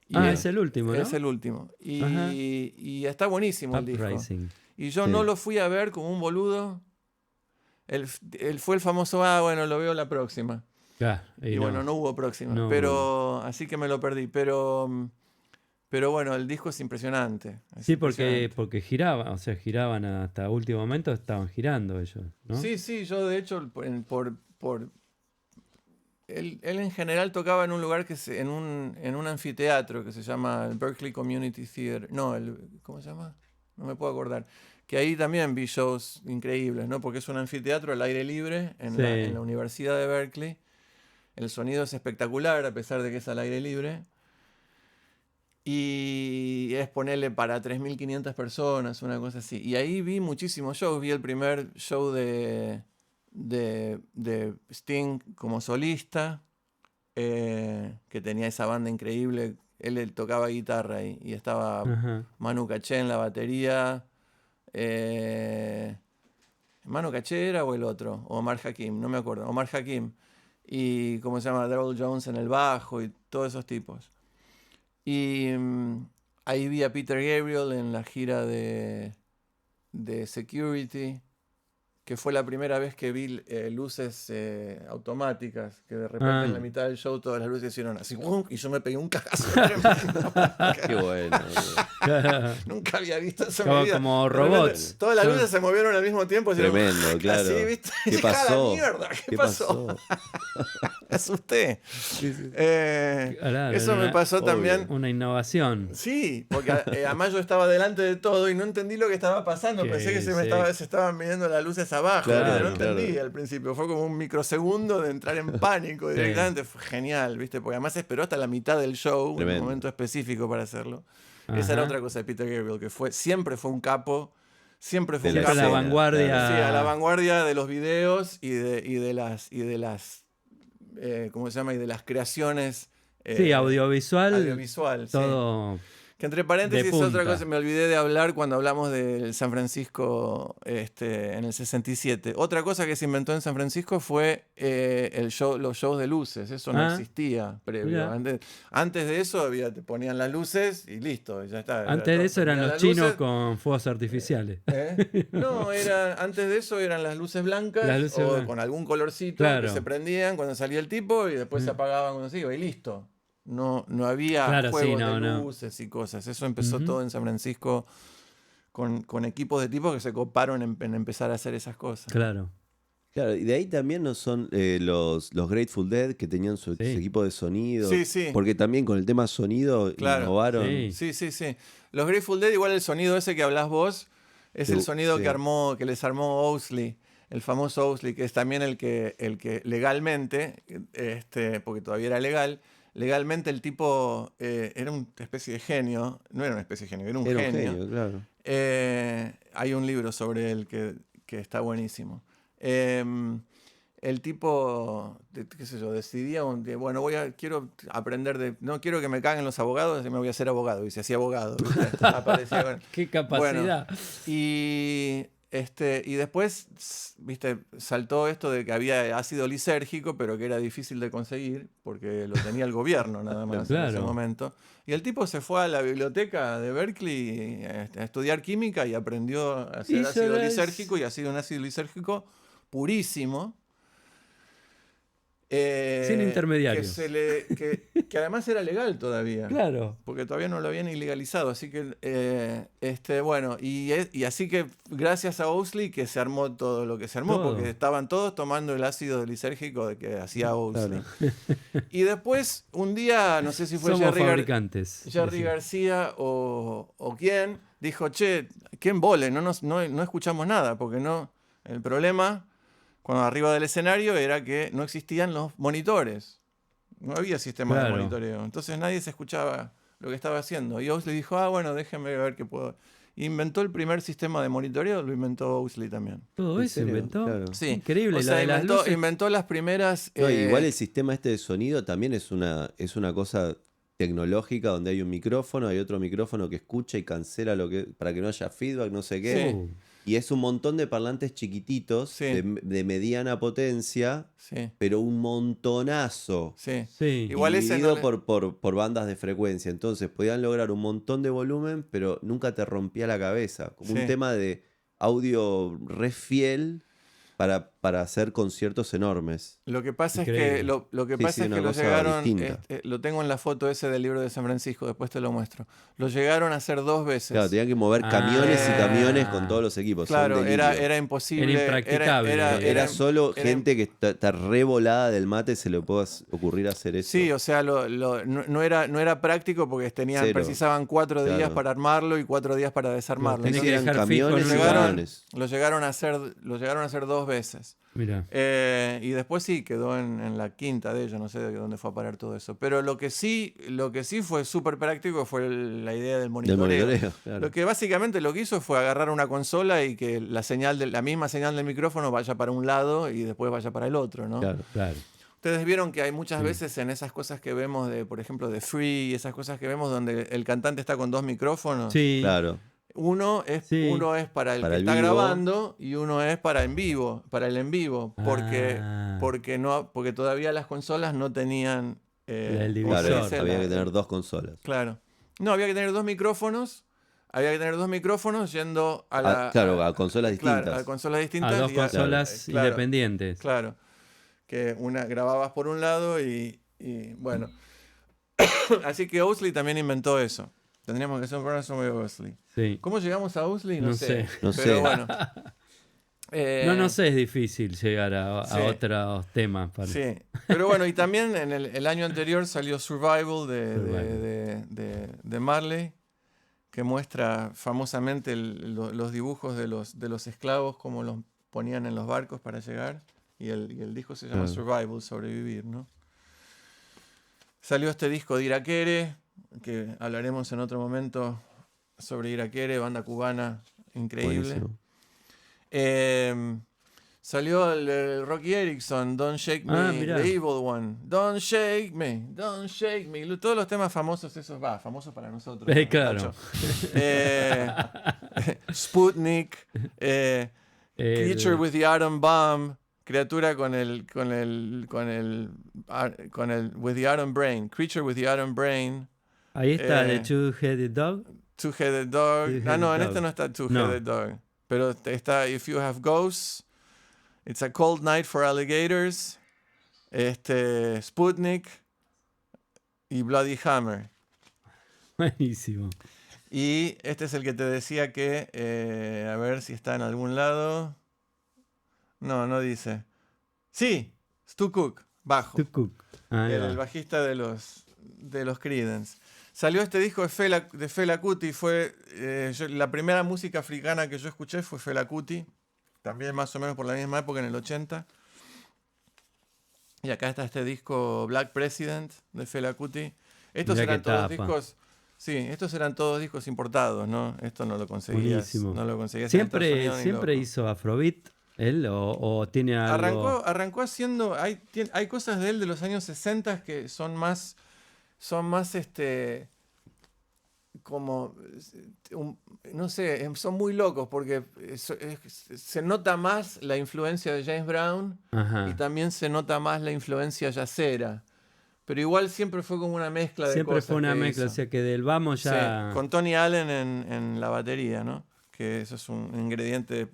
Y es el último, ¿no? Es el último. Y está buenísimo el disco. Y yo no lo fui a ver como un boludo. Él fue el famoso, bueno, lo veo la próxima. Y bueno, no hubo próxima. No. Pero así que me lo perdí. Pero bueno, el disco es impresionante. Sí, porque giraban hasta último momento, estaban girando ellos, ¿no? Sí, yo de hecho, él en general tocaba en un lugar en un anfiteatro que se llama el Berkeley Community Theater. No, ¿cómo se llama? No me puedo acordar. Que ahí también vi shows increíbles, ¿no? Porque es un anfiteatro al aire libre en la Universidad de Berkeley. El sonido es espectacular a pesar de que es al aire libre. Y es ponerle para 3.500 personas, una cosa así. Y ahí vi muchísimos shows. Vi el primer show de Sting como solista, que tenía esa banda increíble. Él tocaba guitarra y estaba Manu Caché en la batería. Manu Caché era o el otro, o Omar Hakim, no me acuerdo. Omar Hakim. Y ¿cómo se llama? Daryl Jones en el bajo y todos esos tipos. Y ahí vi a Peter Gabriel en la gira de Security, que fue la primera vez que vi luces automáticas, que de repente en la mitad del show todas las luces hicieron así, y yo me pegué un cagazo tremendo. Qué bueno. Nunca había visto eso en Como, mi vida. como robots. Todas las luces se movieron al mismo tiempo. Tremendo, claro. Así, ¿viste? ¿Qué pasó? Mierda, ¿Qué pasó? Me asusté. Eso me pasó también. Una innovación. Sí, porque además yo estaba delante de todo y no entendí lo que estaba pasando. Pensé que se estaban midiendo las luces abajo. No entendí al principio. Fue como un microsegundo de entrar en pánico directamente. Fue genial, ¿viste? Porque además esperó hasta la mitad del show, en un momento específico para hacerlo. Esa era otra cosa de Peter Gabriel, que siempre fue un capo. Siempre fue un capo. A la vanguardia. Sí, a la vanguardia de los videos y de las ¿cómo se llama? Y de las creaciones. Sí, audiovisual. Audiovisual, todo. sí. Que entre paréntesis, De otra punta. cosa, me olvidé de hablar cuando hablamos del San Francisco en el 67. Otra cosa que se inventó en San Francisco fue los shows de luces. Eso no existía previo. Mirá. Antes de eso te ponían las luces y listo, ya está. Antes de eso eran Ponían los las chinos luces. con fuegos artificiales. No, antes de eso eran las luces blancas Las luces o blancas. con algún colorcito Claro. que se prendían cuando salía el tipo y después se apagaban cuando se iba y listo. No había Claro, juegos sí, de no. luces y cosas. Eso empezó Ujú. todo en San Francisco con equipos de tipos que se coparon en empezar a hacer esas cosas. Claro. Claro, y de ahí también no son los Grateful Dead que tenían su Sí. equipo de sonido. Sí, sí. Porque también con el tema sonido Claro. innovaron. Sí. Sí. Los Grateful Dead, igual el sonido ese que hablás vos, es el sonido Sí. que les armó Owsley, el famoso Owsley, que es también el que legalmente, porque todavía era legal, legalmente el tipo era una especie de genio, no era una especie de genio, era un Era un genio. genio, claro. Hay un libro sobre él que está buenísimo. El tipo, qué sé yo, decidía, bueno, quiero aprender no quiero que me caguen los abogados, así me voy a hacer abogado. Y se hacía abogado. ¿Viste? Aparecía con- Qué capacidad. Bueno, y después, viste, saltó esto de que había ácido lisérgico, pero que era difícil de conseguir, porque lo tenía el gobierno nada más en ese Claro. momento. Y el tipo se fue a la biblioteca de Berkeley a estudiar química y aprendió a hacer Hizo ácido las- lisérgico, y ha sido un ácido lisérgico purísimo. Sin intermediarios. Que además era legal todavía. Claro. Porque todavía no lo habían ilegalizado. Así que, bueno, y así que gracias a Owsley que se armó todo lo que se armó, Todo. porque estaban todos tomando el ácido lisérgico de que hacía Owsley. Claro. Y después, un día, no sé si fue Somos Jerry fabricantes. decía. García o quién, dijo, che, qué embole, no escuchamos nada, porque el problema, cuando arriba del escenario, era que no existían los monitores. No había sistema de Claro. monitoreo. Entonces nadie se escuchaba lo que estaba haciendo. Y Owsley dijo, bueno, déjenme ver qué puedo. Inventó el primer sistema de monitoreo, lo inventó Owsley también. Todo ¿En eso serio? inventó. Claro. Sí. Increíble. O la sea, de las luces. inventó las primeras... No, igual el sistema de sonido también es una cosa tecnológica donde hay un micrófono, hay otro micrófono que escucha y cancela para que no haya feedback, no sé qué. Sí. Y es un montón de parlantes chiquititos Sí. de mediana potencia, Sí, pero un montonazo. sí. Sí. Igual ese dividido no le- por bandas de frecuencia. Entonces podían lograr un montón de volumen, pero nunca te rompía la cabeza. Como Sí. un tema de audio re fiel para hacer conciertos enormes. Lo que pasa Increíble. es que lo que Sí, pasa sí, es una que lo cosa llegaron, distinta. lo tengo en la foto ese del libro de San Francisco, después te lo muestro. Lo llegaron a hacer 2 veces. Claro, tenían que mover camiones y camiones con todos los equipos. Claro, un delirio. era imposible. Era impracticable. Era solo era- gente que está re volada del mate se le puede ocurrir hacer eso. Sí, o sea, no era práctico porque Cero. precisaban 4 días Claro. para armarlo y 4 días para desarmarlo. Tenés Sí, que Entonces, eran dejar fijo camiones en y un lugar. camiones. lo llegaron a hacer 2 veces. Mira. Y después sí quedó en la quinta de ellos, no sé de dónde fue a parar todo eso. Pero lo que sí fue súper práctico fue la idea del Del monitoreo. monitoreo, claro. Lo que básicamente lo que hizo fue agarrar una consola y que la misma señal del micrófono vaya para un lado y después vaya para el otro, ¿no? Claro. Claro. Ustedes vieron que hay muchas Sí. veces en esas cosas que vemos por ejemplo, de Free, esas cosas que vemos donde el cantante está con 2 micrófonos. Sí. Claro. Uno es para el Para que el está vivo. grabando y uno es para el en vivo, porque Ah. porque todavía las consolas no tenían El ¿cómo se divisor. Claro, dice? había que tener 2 consolas. Claro. No, había que tener 2 micrófonos. Había que tener 2 micrófonos yendo a Claro, a consolas distintas. Claro, a consolas distintas. A dos y consolas claro, independientes. Claro. Que una grababas por un lado y bueno. Así que Owsley también inventó eso. Tendríamos que hacer un programa sobre Owsley. Sí. ¿Cómo llegamos a Owsley? No No sé. sé. No Pero sé. bueno. No sé, es difícil llegar a Sí. otros temas. Sí, pero bueno, y también en el año anterior salió Survival de Marley, que muestra famosamente los dibujos de los esclavos, como los ponían en los barcos para llegar, y el disco se llama Survival, sobrevivir, ¿no? Salió este disco de Irakere, que hablaremos en otro momento sobre Irakere, banda cubana increíble. Buenísimo. Salió el Rocky Erickson, Don't Shake Me, mirá. The Evil One, Don't Shake Me, Don't Shake Me. Todos los temas famosos, esos, famosos para nosotros. Claro. Sputnik, Creature with the Atom Bomb, criatura con el with the Atom Brain, Creature with the Atom Brain. Ahí está The Two-Headed Dog. Two-Headed Dog. Two-Headed No, en Dog. este no está Two-Headed Dog. Pero está If You Have Ghosts, It's a Cold Night for Alligators, Sputnik y Bloody Hammer. Buenísimo. Y este es el que te decía que, a ver si está en algún lado. No dice. Sí, Stu Cook, bajo. Stu Cook. Ahí Era va. el bajista de los Creedence. Salió este disco de Fela Kuti. La primera música africana que yo escuché fue Fela Kuti. También más o menos por la misma época, en el 80. Y acá está este disco Black President de Fela Kuti. Estos Mirá eran qué todos tapa. discos. Sí, estos eran todos discos importados, ¿no? Esto no lo conseguías. Buenísimo. No lo conseguías en Estados Unidos ni Siempre loco. hizo Afrobeat él o tiene algo. Arrancó haciendo. Hay cosas de él de los años 60 que son más. Como. No sé, son muy locos porque se nota más la influencia de James Brown Ajá. y también se nota más la influencia jazzera. Pero igual siempre fue como una mezcla de Siempre cosas. fue una que mezcla, hizo. o sea que del vamos ya. Sí, con Tony Allen en la batería, ¿no? Que eso es un ingrediente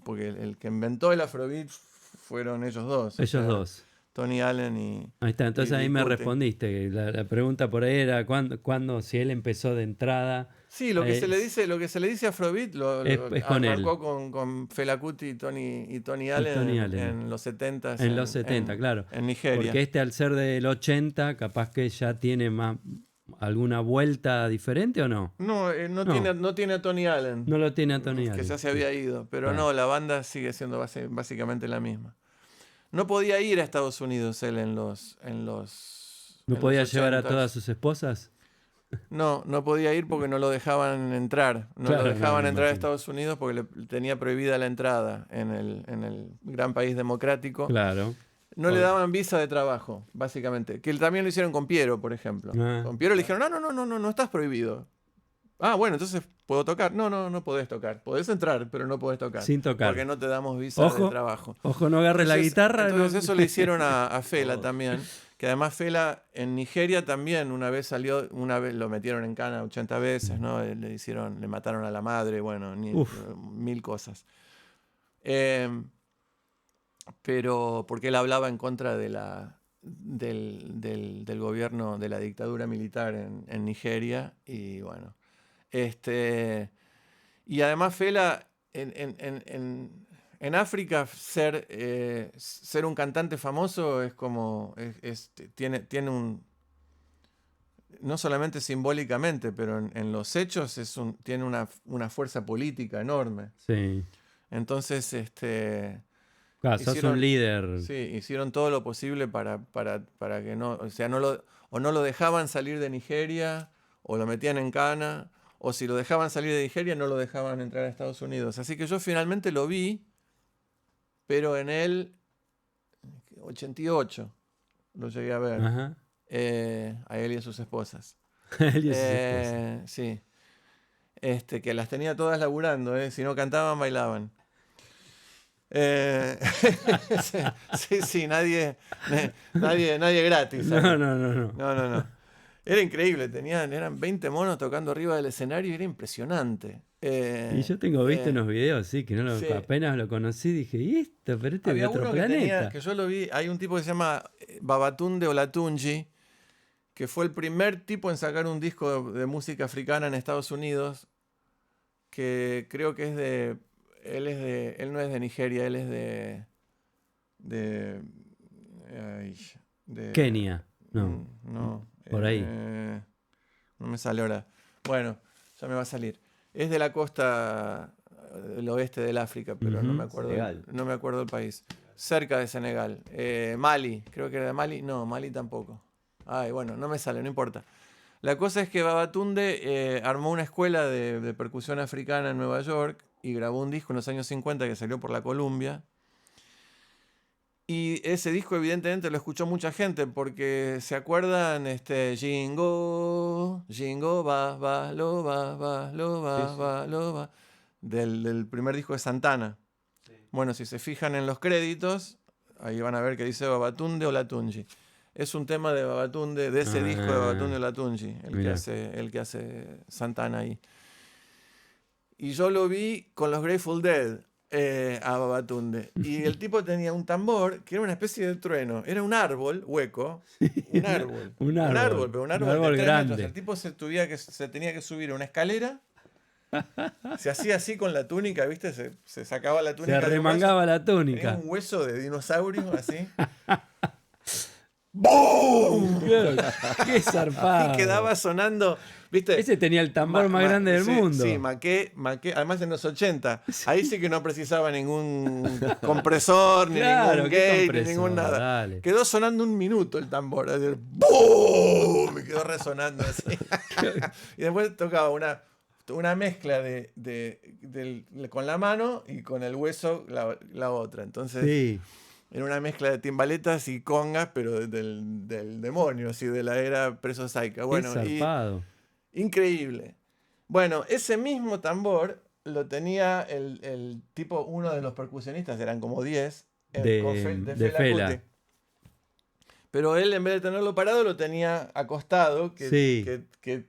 porque el que inventó el Afrobeat fueron ellos dos. Ellos dos. Tony Allen y... Ahí está, entonces y ahí me Kuti. respondiste. La pregunta por ahí era cuándo, si él empezó de entrada. Sí, lo que se le dice a Afrobeat es con arrancó con Fela Kuti y Tony Allen, en los 70. En los 70, claro. En Nigeria. Porque al ser del 80, capaz que ya tiene más alguna vuelta diferente o no. No tiene a Tony Allen. No lo tiene a Tony Que Allen. ya se había ido. Pero Bueno. no, la banda sigue siendo básicamente la misma. No podía ir a Estados Unidos él en los ¿No podía llevar a 80s. todas sus esposas? No podía ir porque no lo dejaban entrar. No Claro, lo dejaban me entrar a imagino. Estados Unidos porque le tenía prohibida la entrada en el gran país democrático. Claro. No le daban visa de trabajo, básicamente. Que también lo hicieron con Piero, por ejemplo. Ah. Con Piero le dijeron, no estás prohibido. Ah, bueno, entonces ¿puedo tocar? No podés tocar. Podés entrar, pero no podés tocar. Sin tocar. Porque no te damos visa de trabajo. Ojo, no agarres la guitarra. Entonces no. eso le hicieron a Fela también. Que además Fela en Nigeria también una vez lo metieron en cana 80 veces, ¿no? Le mataron a la madre, bueno, mil cosas. Pero porque él hablaba en contra de del gobierno, de la dictadura militar en Nigeria, y bueno. Y además Fela en África ser un cantante famoso es como tiene un, no solamente simbólicamente, pero en los hechos tiene una fuerza política enorme. Sí. Entonces Claro, sos un líder. Sí, hicieron todo lo posible para que no, o sea, no lo dejaban salir de Nigeria, o lo metían en cana, o si lo dejaban salir de Nigeria no lo dejaban entrar a Estados Unidos. Así que yo finalmente lo vi, pero en el 88 lo llegué a ver. Ajá. A él y a sus esposas. Él y sus esposas. Sí. Que las tenía todas laburando, si no cantaban, bailaban. Sí, nadie gratis. No. Era increíble, eran 20 monos tocando arriba del escenario y era impresionante. Y yo tengo visto unos videos, sí, que sí. apenas lo conocí, dije, ¿y esto? Pero este es de Había otro uno planeta. que yo lo vi, hay un tipo que se llama Babatunde Olatunji, que fue el primer tipo en sacar un disco de música africana en Estados Unidos, que creo que es de... Él no es de Nigeria, él es de Kenia, no. No. Por ahí. No me sale ahora. Bueno, ya me va a salir. Es de la costa del oeste del África, pero no me acuerdo. Senegal. No me acuerdo el país. Cerca de Senegal. Mali, creo que era de Mali. No, Mali tampoco. Ay, bueno, no me sale, no importa. La cosa es que Babatunde armó una escuela de percusión africana en Nueva York y grabó un disco en los años 50 que salió por la Columbia. Y ese disco evidentemente lo escuchó mucha gente porque se acuerdan Jingo, Jingo, va, lo va, Sí, sí. lo va, del primer disco de Santana. Bueno, si se fijan en los créditos, ahí van a ver que dice Babatunde o Latunji. Es un tema de Babatunde, de ese disco de Babatunde o Latunji, Mirá. el que hace Santana ahí. Y yo lo vi con los Grateful Dead a Babatunde. Y el tipo tenía un tambor que era una especie de trueno. Era un árbol hueco. Un árbol. Un árbol. Pero un Un árbol árbol de 3 grande. metros. El tipo se tenía que subir a una escalera. Se hacía así con la túnica, ¿viste? Se sacaba la túnica. Se arremangaba la Tenía túnica. un hueso de dinosaurio así. Claro, qué zarpado. Y quedaba sonando, ¿viste? Ese tenía el tambor más grande del sí, mundo. Sí, maqué, además en los 80. Ahí sí que no precisaba ningún compresor, ni Claro, ningún qué gate, ni compresor, ningún nada. dale. Quedó sonando un minuto el tambor. Así, ¡boom! Me quedó resonando así. Y después tocaba una mezcla con la mano y con el hueso la otra. Entonces Sí. era una mezcla de timbaletas y congas, pero del demonio, así de la era presosaica. Bueno, Qué y zarpado. increíble. Bueno, ese mismo tambor lo tenía el tipo, uno de los percusionistas, eran como 10, De Fela Fela. Kuti. Pero él, en vez de tenerlo parado, lo tenía acostado, Sí. que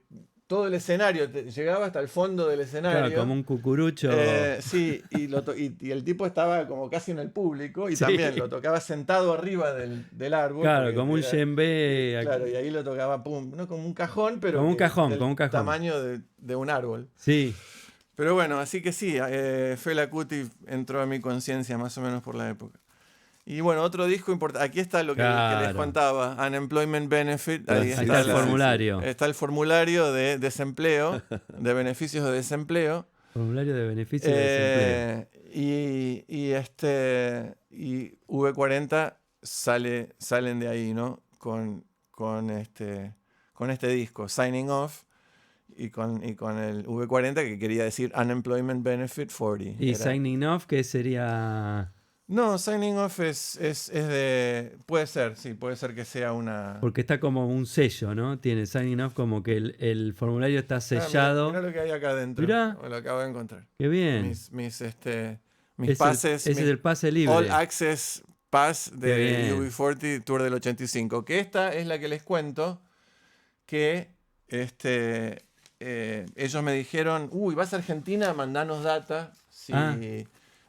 todo el escenario, llegaba hasta el fondo del escenario. Claro, como un cucurucho. Sí, y el tipo estaba como casi en el público y Sí. también lo tocaba sentado arriba del árbol. Claro, porque como un djembe. Claro, y ahí lo tocaba, pum, no como un cajón, pero Como un cajón, del como un cajón. tamaño de un árbol. Sí. Pero bueno, así que sí, Fela Kuti entró a mi conciencia más o menos por la época. Y bueno, otro disco importante. Aquí está lo que les Claro. contaba: Unemployment Benefit. Ahí está el formulario. Está el formulario de desempleo, de beneficios de desempleo. Formulario de beneficio de desempleo. Y V40 salen de ahí, ¿no? Con este disco, Signing Off, y con el V40, que quería decir Unemployment Benefit 40. Y Era- Signing Off, que sería. No, Signing Off es de... Puede ser que sea una... Porque está como un sello, ¿no? Tiene Signing Off como que el formulario está sellado. Mirá lo que hay acá adentro. Mirá. Me lo acabo de encontrar. Qué bien. Mis Es pases. ese es el pase libre. All Access Pass Qué de bien. UB40 Tour del 85. Que esta es la que les cuento que ellos me dijeron, uy, vas a Argentina, mandanos data.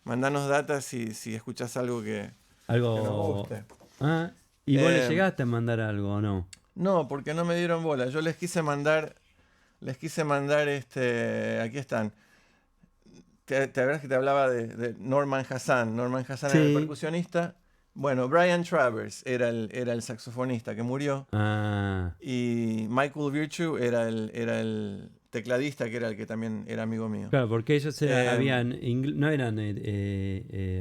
Mandanos data si escuchas algo que nos Algo. guste. Ah, ¿y vos le Eh, llegaste a mandar algo o no? No, porque no me dieron bola. Yo les quise mandar, aquí están. Te acuerdas que te hablaba de Norman Hassan. Norman Hassan era el Sí. percusionista. Bueno, Brian Travers era el saxofonista que murió. Ah, Y Michael Virtue era el tecladista, que era el que también era amigo mío. claro, porque ellos no eran,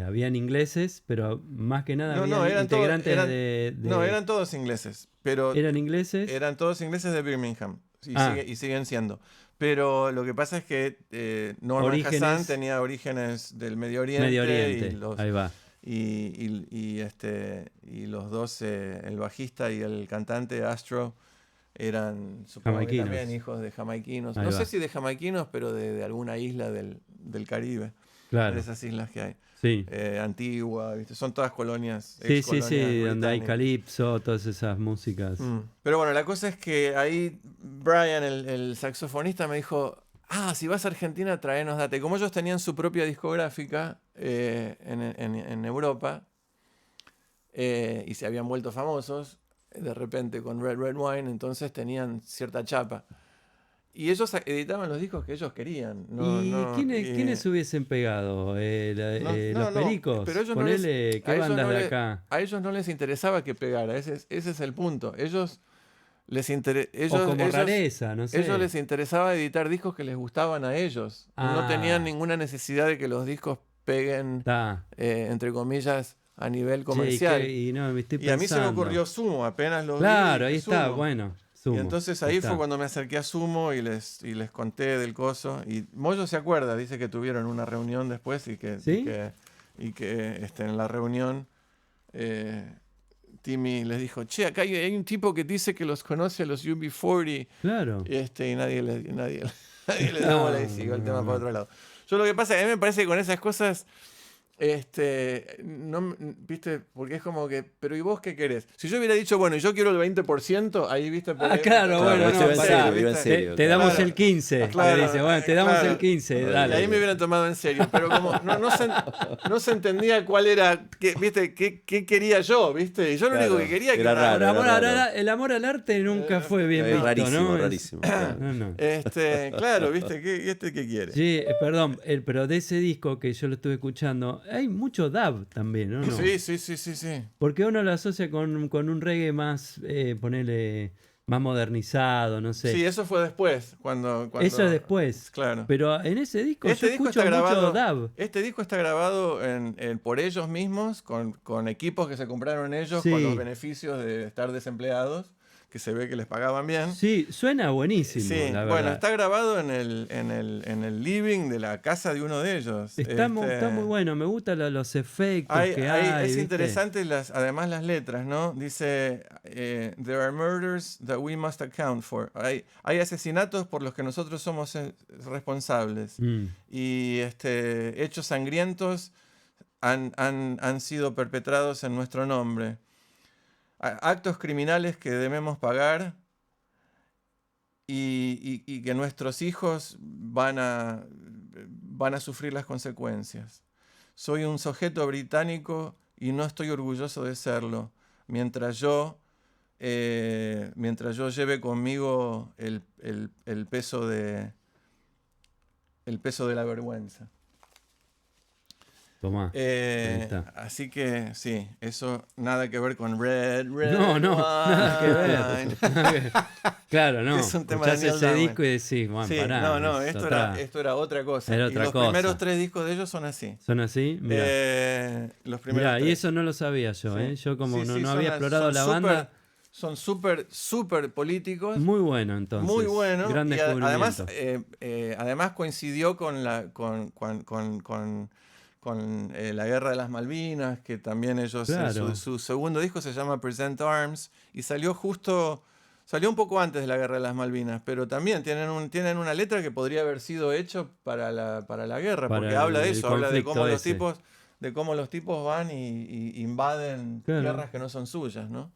habían ingleses, pero más que nada habían integrantes eran todos ingleses. Pero ¿Eran ingleses? eran todos ingleses de Birmingham. Ah. Y siguen siendo. Pero lo que pasa es que Norman Hassan tenía orígenes del Medio Oriente. Medio Oriente, ahí va. Y los dos, el bajista y el cantante Astro, eran, supongo que Jamaiquinos. también hijos de jamaiquinos. Ahí No va. sé si de jamaiquinos, pero de alguna isla del Caribe. Claro. De esas islas que hay. Sí. Antigua, ¿viste? Son todas colonias. Sí, excolonias donde hay británicas. calipso, todas esas músicas. Pero bueno, la cosa es que ahí Brian, el saxofonista, me dijo, si vas a Argentina, traenos data. Y como ellos tenían su propia discográfica en Europa, y se habían vuelto famosos, de repente con Red Red Wine, entonces tenían cierta chapa. Y ellos editaban los discos que ellos querían. ¿Quiénes hubiesen pegado? ¿Los Pericos? Pero ellos Ponele, ¿qué bandas de acá? A ellos no les interesaba que pegara, ese es el punto. Ellos O como rareza, no sé. ellos les interesaba editar discos que les gustaban a ellos. No tenían ninguna necesidad de que los discos peguen, entre comillas, a nivel comercial. Me estoy Y a mí se me pensando. ocurrió Sumo, apenas lo vi. Claro, ahí está, Sumo. bueno. Sumo, Y entonces ahí fue cuando me acerqué a Sumo y les conté del coso. Y Moyo se acuerda, dice que tuvieron una reunión después y que ¿Sí? en la reunión Timmy les dijo, che, acá hay un tipo que dice que los conoce a los UB40. Claro. Y nadie le dio bola y siguió el tema para otro lado. Yo lo que pasa, a mí me parece que con esas cosas, no, viste, porque es como que, pero ¿y vos qué querés? Si yo hubiera dicho, bueno, yo quiero el 20%, ahí viste. Por ahí, Claro, bueno, eso no, iba pará. en serio, Te damos Claro. el 15. Claro, te dice, bueno, te damos claro. el 15, Y dale. ahí me hubieran tomado en serio, pero como no se entendía cuál era, viste, qué quería yo, viste, y yo lo único que quería Era raro. El amor al arte nunca fue bien Es visto, rarísimo, ¿no? rarísimo. Claro. No. claro, viste, ¿qué quiere? Sí, perdón, pero de ese disco que yo lo estuve escuchando, hay mucho dub también, ¿no? Sí. Porque uno lo asocia con un reggae más, ponele, más modernizado, no sé. Sí, eso fue después, cuando Eso es después. Claro. Pero en ese disco Este yo disco escucho está grabado, mucho dub. Este disco está grabado por ellos mismos, con equipos que se compraron ellos, Sí. con los beneficios de estar desempleados, que se ve que les pagaban bien. Sí, suena buenísimo, Sí, la bueno, verdad. está grabado en el living de la casa de uno de ellos. Está muy bueno, me gustan los efectos que hay. Es ¿viste? interesante además las letras, ¿no? Dice, there are murders that we must account for. Hay asesinatos por los que nosotros somos responsables. Y hechos sangrientos han sido perpetrados en nuestro nombre. Actos criminales que debemos pagar y que nuestros hijos van a sufrir las consecuencias. Soy un sujeto británico y no estoy orgulloso de serlo, mientras yo lleve conmigo el peso de la vergüenza. Tomá, ahí está. Así que sí, eso nada que ver con Red No, nada que ver. Claro, no. Es un tema de Escuchás Neil ese Diamond. disco y decís, bueno, Sí, pará. esto era otra cosa. Era Y otra los cosa. primeros 3 discos de ellos son así. ¿Son así? Mirá. Los primeros Mirá, y 3. eso no lo sabía yo, Sí. ¿eh? Yo como Sí, no sí, había explorado la banda. Son súper políticos. Muy bueno, entonces. Muy bueno. Gran Y descubrimiento. además coincidió con la Guerra de las Malvinas, que también ellos, Claro. su segundo disco se llama Present Arms, y salió un poco antes de la Guerra de las Malvinas, pero también tienen una letra que podría haber sido hecho para la guerra, Para porque habla de el eso, habla de cómo conflicto los tipos van y invaden Claro. tierras que no son suyas, ¿no?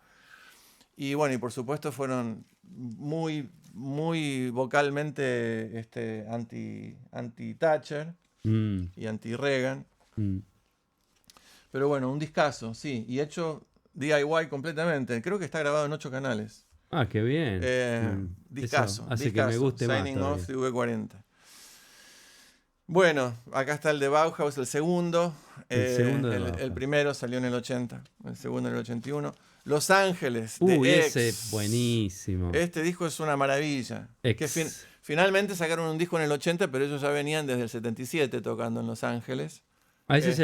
Y bueno, y por supuesto fueron muy, muy vocalmente anti-Thatcher y anti-Reagan. Pero bueno, un discazo, sí, y hecho DIY completamente. Creo que está grabado en 8 canales. Ah, qué bien. Discazo. Eso hace que me guste más Signing todavía. Off de V40. Bueno, acá está el de Bauhaus, el segundo. El segundo de el Bauhaus. primero salió en el 80, el segundo en el 81. Los Ángeles, de Uy, X. ese buenísimo. Este disco es una maravilla. X. Que finalmente sacaron un disco en el 80, pero ellos ya venían desde el 77 tocando en Los Ángeles. Ese es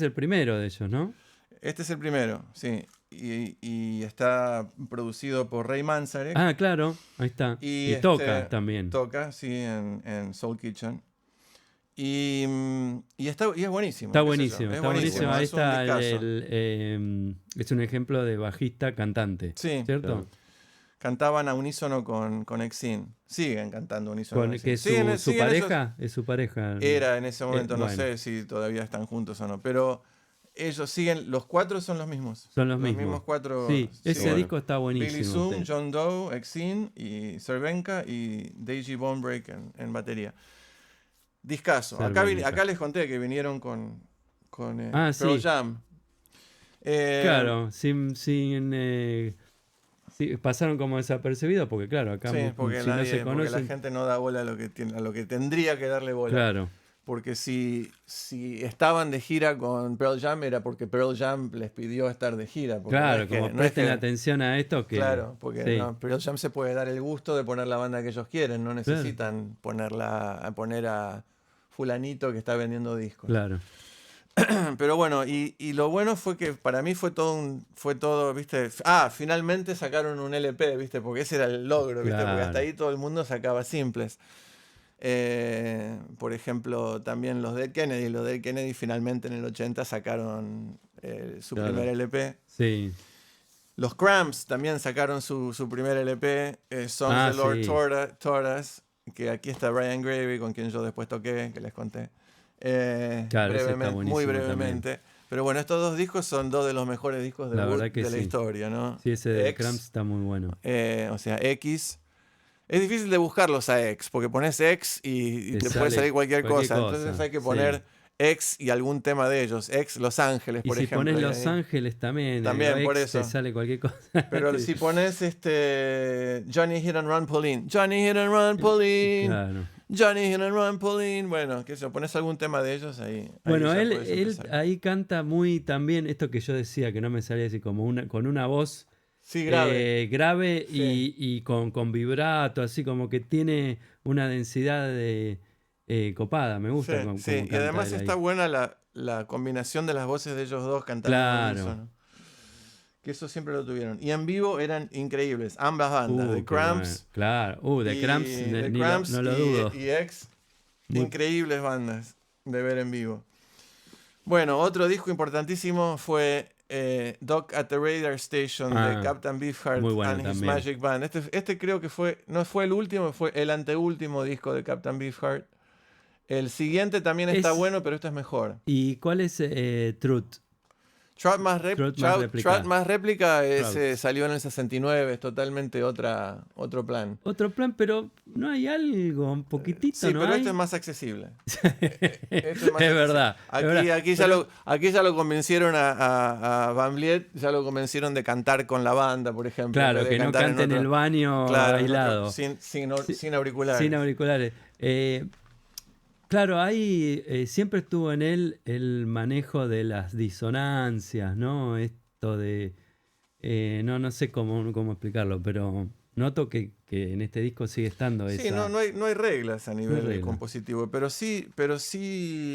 el primero de ellos, ¿no? Este es el primero, sí. Y está producido por Ray Manzarek. Ah, claro, ahí está. Y toca también. Toca, sí, en Soul Kitchen. Y es buenísimo. Está qué sé yo, buenísimo, es está buenísimo. Ahí es un está discazo. es un ejemplo de bajista cantante. Sí, ¿cierto? claro. Cantaban a unísono con Exin. Siguen cantando a unísono. Con, que es Siguen su ellos- pareja, es su pareja. Era en ese momento, no bueno. sé si todavía están juntos o no, pero ellos siguen, los 4 son los mismos. Son los mismos. 4. Sí, ese bueno. disco está buenísimo. Billy Zoom, sí. John Doe, Exin y Cervenka y Deji Bonebreak en batería. Discazo. Cervenka. Acá les conté que vinieron con Ah, Pearl sí. Jam. Claro, sí, pasaron como desapercibidos porque claro, acá Sí, porque, si no se porque la conocen. gente no da bola a lo que tendría que darle bola. Claro, Porque si estaban de gira con Pearl Jam era porque Pearl Jam les pidió estar de gira. Porque claro, no es que- como no es presten que- atención a esto que. Claro, porque sí. no, Pearl Jam se puede dar el gusto de poner la banda que ellos quieren, no necesitan poner a fulanito que está vendiendo discos. Claro. Pero bueno, y lo bueno fue que para mí fue todo, ¿viste? Finalmente sacaron un LP, ¿viste? Porque ese era el logro, ¿viste? Claro. Porque hasta ahí todo el mundo sacaba simples. Por ejemplo, también los Dead Kennedy. Los Dead Kennedy finalmente en el 80 sacaron su Claro. primer LP. Sí. Los Cramps también sacaron su primer LP, Songs de Lord sí. Tortoise, que aquí está Brian Gravy, con quien yo después toqué, que les conté. Claro, ese está buenísimo muy brevemente. también. Pero bueno, estos dos discos son dos de los mejores discos de La Wood verdad que de la sí. historia, ¿no? Sí, ese de X, Cramps está muy bueno. o sea, X. Es difícil de buscarlos a X, porque pones X y Te te puede sale salir cualquier cualquier cosa. cosa, Entonces hay que sí. poner X y algún tema de ellos. X Los Ángeles, Y por si ejemplo. pones y Los ahí- Ángeles también, También, el por X te eso. sale cualquier cosa. Pero si pones Johnny Hit and Run Pauline, Johnny Hit and Run Pauline, Claro. Johnny Hit and Run Pauline, bueno, que si pones algún tema de ellos ahí. Bueno, ahí ya él puedes empezar. ahí canta muy también esto que yo decía, que no me salía así, como con una voz Sí, grave. grave Sí. y con vibrato, así como que tiene una densidad copada, me gusta Sí, como sí. Y canta además él ahí. está buena la combinación de las voces de ellos dos cantando Claro. al unísono. Que eso siempre lo tuvieron. Y en vivo eran increíbles, ambas bandas, The Qué Cramps. bueno. Claro, The y- Cramps, The ni Cramps no lo y- dudo. Y X, Muy- increíbles bandas de ver en vivo. Bueno, otro disco importantísimo fue Doc at the Radar Station de Captain Beefheart muy bueno and His también. Magic Band. Este creo que no fue el último, fue el anteúltimo disco de Captain Beefheart. El siguiente también está bueno, pero este es mejor. ¿Y cuál es Truth? Trout más réplica Trout. salió en el 69, es totalmente otro plan. Otro plan, pero no hay algo, un poquitito, Sí, ¿no pero hay? este es más accesible. Este es más Es verdad. Aquí, es verdad. aquí ya lo convencieron a Van Vliet, ya lo convencieron de cantar con la banda, por ejemplo. Claro, en vez de que no cantar cante en el baño claro, aislado. sin auriculares. Sin auriculares. Claro, ahí siempre estuvo en él el manejo de las disonancias, ¿no? Esto de... no sé cómo explicarlo, pero noto que en este disco sigue estando Sí, esa... no hay reglas a nivel reglas. compositivo, pero sí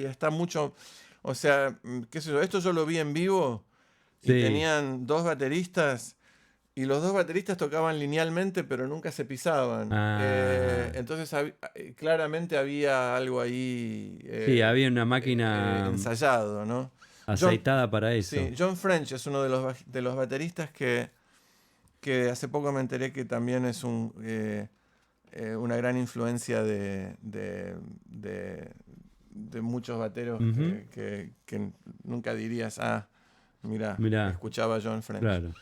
está mucho... O sea, qué sé yo, esto yo lo vi en vivo y Sí. tenían dos bateristas y los dos bateristas tocaban linealmente, pero nunca se pisaban. Entonces, claramente había algo ahí sí, había una máquina ensayado, ¿no? aceitada para eso. Sí, John French es uno de los bateristas que hace poco me enteré que también es una gran influencia de muchos bateros Ujú. que nunca dirías, mira, escuchaba a John French. Claro.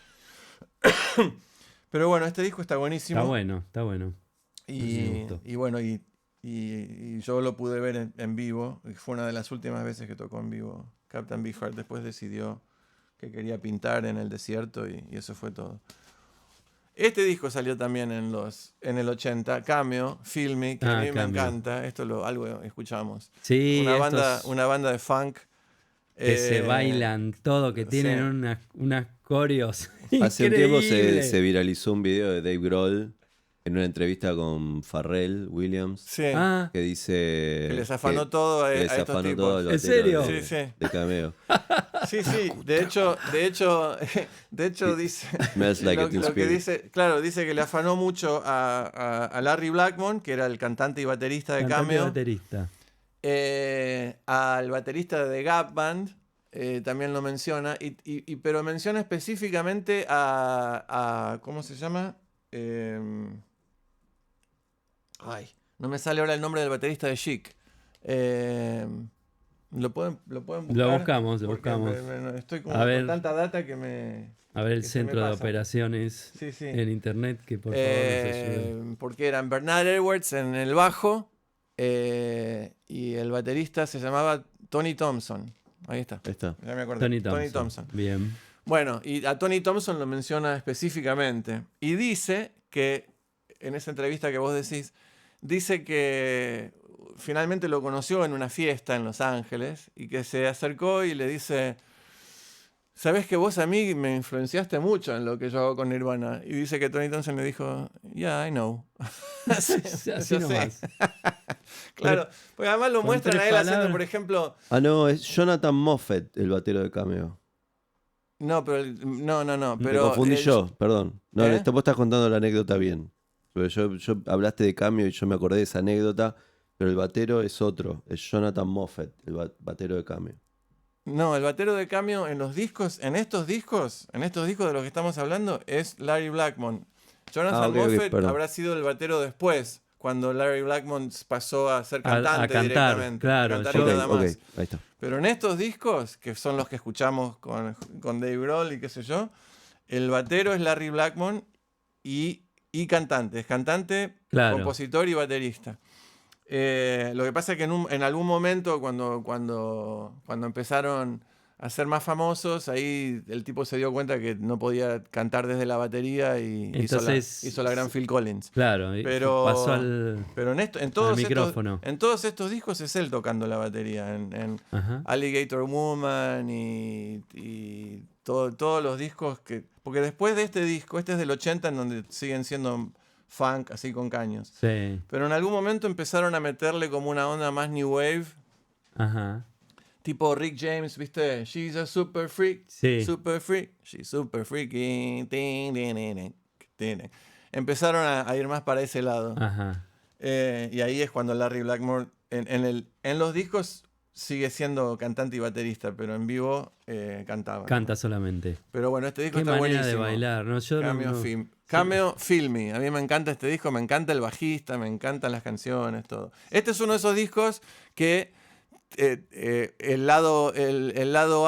Pero bueno, este disco está buenísimo. Está bueno. Me gustó. Y bueno, y yo lo pude ver en vivo. Y fue una de las últimas veces que tocó en vivo Captain Beefheart. Después decidió que quería pintar en el desierto y eso fue todo. Este disco salió también en el 80, Cameo, Feel Me, que a mí me Cameo. encanta. algo escuchamos. Sí, Una banda de funk. que se bailan todo, que tienen sí. unas coreos. Hace un tiempo increíbles. se viralizó un video de Dave Grohl en una entrevista con Pharrell Williams Sí. que dice Que les afanó todo a que les estos afanó tipos. todo al ¿En batero serio? de, Sí, sí. de Cameo. Sí, sí. De hecho dice Smells Like lo a Teen que Spirit. dice que le afanó mucho a Larry Blackmon, que era el cantante y baterista de Cantante y Cameo, baterista. al baterista de Gap Band. También lo menciona, pero menciona específicamente a ¿cómo se llama? No me sale ahora el nombre del baterista de Chic. ¿Lo pueden buscar? Lo buscamos. Porque estoy A ver. con tanta data que me... A ver el que se me centro de pasa. operaciones Sí, sí. en internet, que por favor nos ayude. Porque eran Bernard Edwards en el bajo y el baterista se llamaba Tony Thompson. Ahí está. Ahí está. Ya me acordé. Tony Thompson. Bien. Bueno, y a Tony Thompson lo menciona específicamente. Y dice que, en esa entrevista que vos decís, dice que finalmente lo conoció en una fiesta en Los Ángeles y que se acercó y le dice, ¿sabés que vos a mí me influenciaste mucho en lo que yo hago con Nirvana? Y dice que Tony Thompson le dijo, yeah, I know. Así Yo sé. nomás. Claro, porque además lo con muestran a tres él haciendo, palabras. por ejemplo... No, es Jonathan Moffett, el batero de Cameo. No, pero... No, Me pero... confundí yo, perdón. No, ¿Eh? vos estás contando la anécdota bien. Yo hablaste de Cameo y yo me acordé de esa anécdota Pero el batero es otro, es Jonathan Moffett, el batero de Cameo. No, el batero de Cameo en estos discos de los que estamos hablando, es Larry Blackmon. Jonathan Ok, Moffett perdón. habrá sido el batero después, cuando Larry Blackmon pasó a ser cantante a cantar, directamente. claro, A cantar yo- y nada Ok, más. ahí está. Pero en estos discos, que son los que escuchamos con Dave Grohl y qué sé yo, el batero es Larry Blackmon y cantante. Es cantante, Claro. compositor y baterista. Lo que pasa es que en algún momento, cuando empezaron a ser más famosos, ahí el tipo se dio cuenta que no podía cantar desde la batería y Entonces, hizo la gran Phil Collins. Claro, y Pero, pasó al pero en todos micrófono. en todos estos discos es él tocando la batería. En Ajá. Alligator Woman y todos los discos que... Porque después de este disco, este es del 80, en donde siguen siendo funk, así con caños. Sí. Pero en algún momento empezaron a meterle como una onda más new wave, Ajá. tipo Rick James, ¿viste? She's a super freak, Sí. super freak, she's super freaky. Tin, tin, tin, tin. Empezaron a ir más para ese lado. Ajá. Y ahí es cuando Larry Blackmore, en los discos sigue siendo cantante y baterista, pero en vivo cantaba. Canta solamente. Pero bueno, este disco Qué está manera buenísimo. de bailar, ¿no? Yo no- Cameo Feel Me. A mí me encanta este disco, me encanta el bajista, me encantan las canciones, todo. Este es uno de esos discos que el lado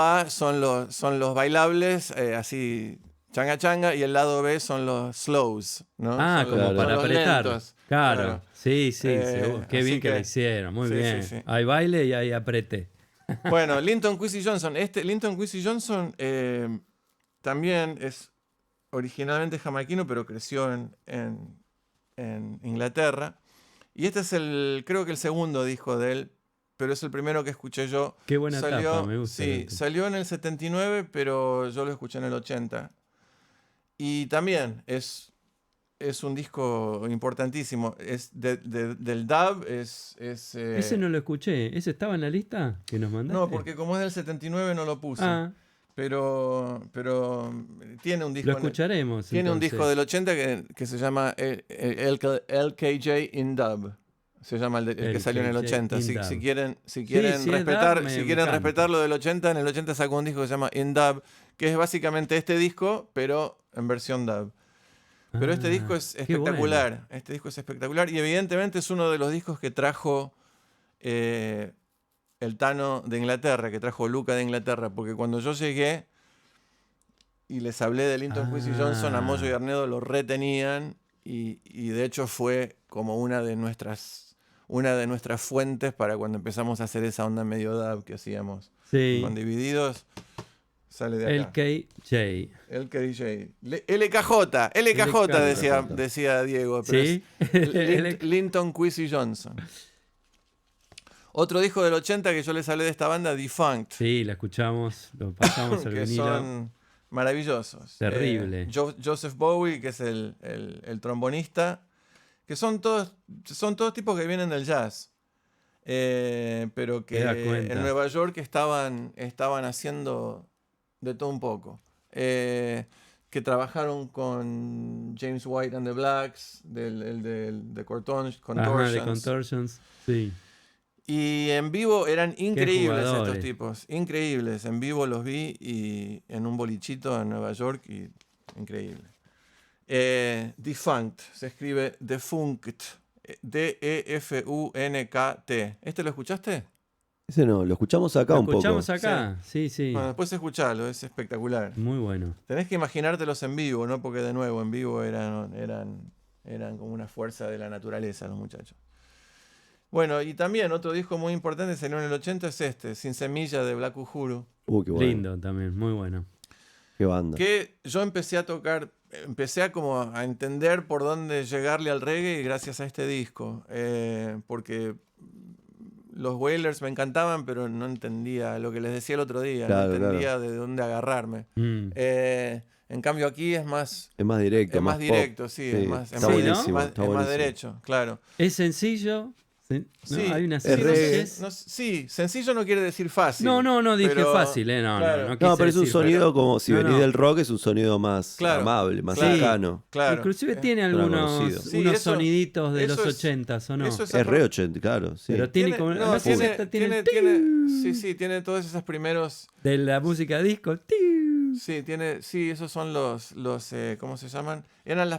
A son los bailables, así changa changa, y el lado B son los slows, ¿no? Ah, Son como Claro. para los apretar. lentos. Claro. Sí, sí, seguro. Qué así bien que que- lo hicieron. Muy sí, bien. sí, sí. Hay baile y hay aprete. Bueno, Linton Kwesi Johnson. Linton Kwesi Johnson también es originalmente jamaiquino, pero creció en Inglaterra. Y este es creo que el segundo disco de él, pero es el primero que escuché yo. Qué buena tapa, me gusta. Sí, salió en el 79, pero yo lo escuché en el 80. Y también es un disco importantísimo. Es del dub, Ese no lo escuché. ¿Ese estaba en la lista que nos mandaste? No, porque como es del 79 no lo puse. Ah, Pero tiene un disco. lo escucharemos. Tiene un entonces. disco del 80 que se llama LKJ in Dub. Se llama el que salió en el LKJ 80. in Si Dub. quieren si es respetar, dub, me si quieren encanta. respetar lo del 80, en el 80 sacó un disco que se llama In Dub, que es básicamente este disco, pero en versión dub. Pero este disco es qué bueno. espectacular. Este disco es espectacular y evidentemente es uno de los discos que trajo el Tano de Inglaterra, que trajo Luca de Inglaterra, porque cuando yo llegué y les hablé de Linton Kwesi Johnson, a Moyo y Arnedo lo retenían y de hecho fue como una de nuestras fuentes para cuando empezamos a hacer esa onda medio dub que hacíamos Sí. con Divididos. Sale de acá. LKJ. LKJ. LKJ decía Diego, pero ¿Sí? es Linton Kwesi Johnson. Otro disco del 80 que yo les hablé de esta banda, Defunct, Sí, la escuchamos, lo pasamos al que vinilo. son maravillosos. Terrible. Joseph Bowie, que es el trombonista, que son todos tipos que vienen del jazz. Pero que Te das cuenta. en Nueva York estaban haciendo de todo un poco. Que trabajaron con James White and the Blacks, de Contortions. Ajá, de Contortions. Sí. Y en vivo eran increíbles estos jugadores. tipos, increíbles. En vivo los vi en un bolichito en Nueva York y increíble. Defunct, se escribe Defunct, D-E-F-U-N-K-T. ¿Este lo escuchaste? Ese no, lo escuchamos acá ¿Lo un poco. escuchamos acá? Sí, sí. Bueno, después escuchalo, es espectacular. Muy bueno. Tenés que imaginártelos en vivo, ¿no? Porque de nuevo, en vivo eran como una fuerza de la naturaleza los muchachos. Bueno, y también otro disco muy importante salió en el 80 es este, Sin Semilla de Black Uhuru. Qué bueno. Lindo también, muy bueno. Qué banda. Que yo empecé a tocar, como a entender por dónde llegarle al reggae gracias a este disco. Porque los Wailers me encantaban, pero no entendía lo que les decía el otro día. Claro, no entendía de dónde agarrarme. En cambio aquí es más... Es más directo. Es más pop. directo, sí. Es más, está Sí, ¿no? buenísimo. es está más buenísimo. derecho, claro. Es sencillo, Sí, no, Sí, hay una sí, reggae. sí, sencillo no quiere decir fácil. no dije pero- fácil, claro. no No, pero es un decir, sonido como si No, venís no. del rock, es un sonido más Claro, amable, más claro, cercano. Claro. Inclusive tiene suena algunos conocido. Sí, unos eso- soniditos de eso los es- 80s, ¿o no? eso Es re 80, claro, sí. Pero tiene como... no, además tiene, esta tiene tiene todos esos primeros. de la música disco. Sí, esos son los ¿cómo se llaman? Eran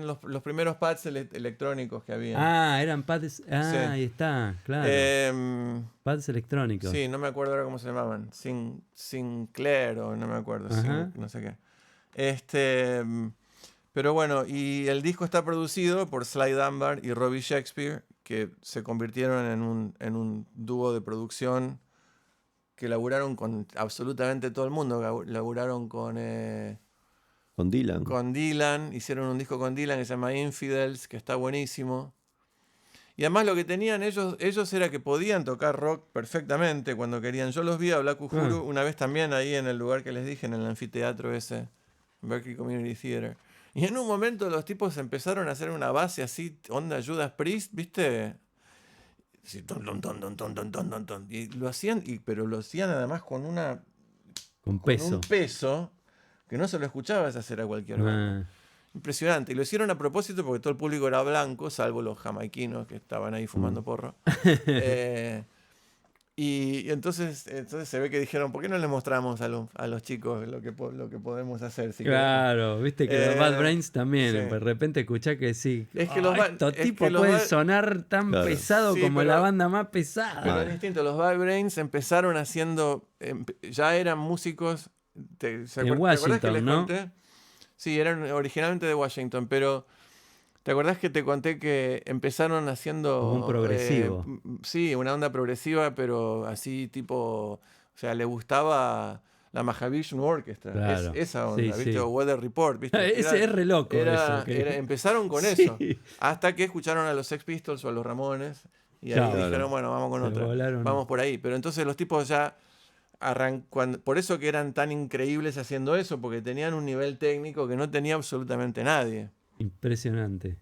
los primeros pads electrónicos que había. Eran pads. Sí. Ahí está, claro. Pads electrónicos. Sí, no me acuerdo ahora cómo se llamaban. Sinclair o no me acuerdo. Ajá. No sé qué. Pero bueno, y el disco está producido por Sly Dunbar y Robbie Shakespeare, que se convirtieron en un dúo de producción que laburaron con absolutamente todo el mundo. Laburaron con Con Dylan. hicieron un disco con Dylan que se llama Infidels, que está buenísimo. Y además lo que tenían ellos era que podían tocar rock perfectamente cuando querían. Yo los vi a Black Uhuru una vez también ahí en el lugar que les dije, en el anfiteatro ese, Berkeley Community Theater. Y en un momento los tipos empezaron a hacer una base así, onda Judas Priest, ¿viste? Así, ton, ton, ton, ton, ton, ton, ton, ton, ton. Y lo hacían, pero lo hacían además con Con con peso. un peso que no se lo escuchabas hacer a cualquier banda. Impresionante. Y lo hicieron a propósito porque todo el público era blanco, salvo los jamaiquinos que estaban ahí fumando porro. Y entonces se ve que dijeron, ¿por qué no les mostramos a los chicos lo que podemos hacer? Si Claro, viste que los Bad Brains también, sí. de repente escuchás que sí. Es que los estos es tipos que los pueden Bad- sonar tan Claro. pesado Sí, como pero- la banda más Pero pesada. es distinto. Los Bad Brains empezaron haciendo, ya eran músicos. ¿Te acuerdas que Washington, les ¿no? conté? Sí, eran originalmente de Washington, pero ¿te acordás que te conté que empezaron haciendo... Como un progresivo. Sí, una onda progresiva, pero así tipo... O sea, le gustaba la Mahavishnu Orchestra. Claro. Esa onda, Sí, ¿viste? sí. O Weather Report, ¿viste? Ese es re loco eso. Empezaron con Sí. eso. Hasta que escucharon a los Sex Pistols o a los Ramones. Y ahí Claro. dijeron, bueno, vamos con Se otra. volaron. Vamos por ahí. Pero entonces los tipos ya... por eso que eran tan increíbles haciendo eso, porque tenían un nivel técnico que no tenía absolutamente nadie. Impresionante.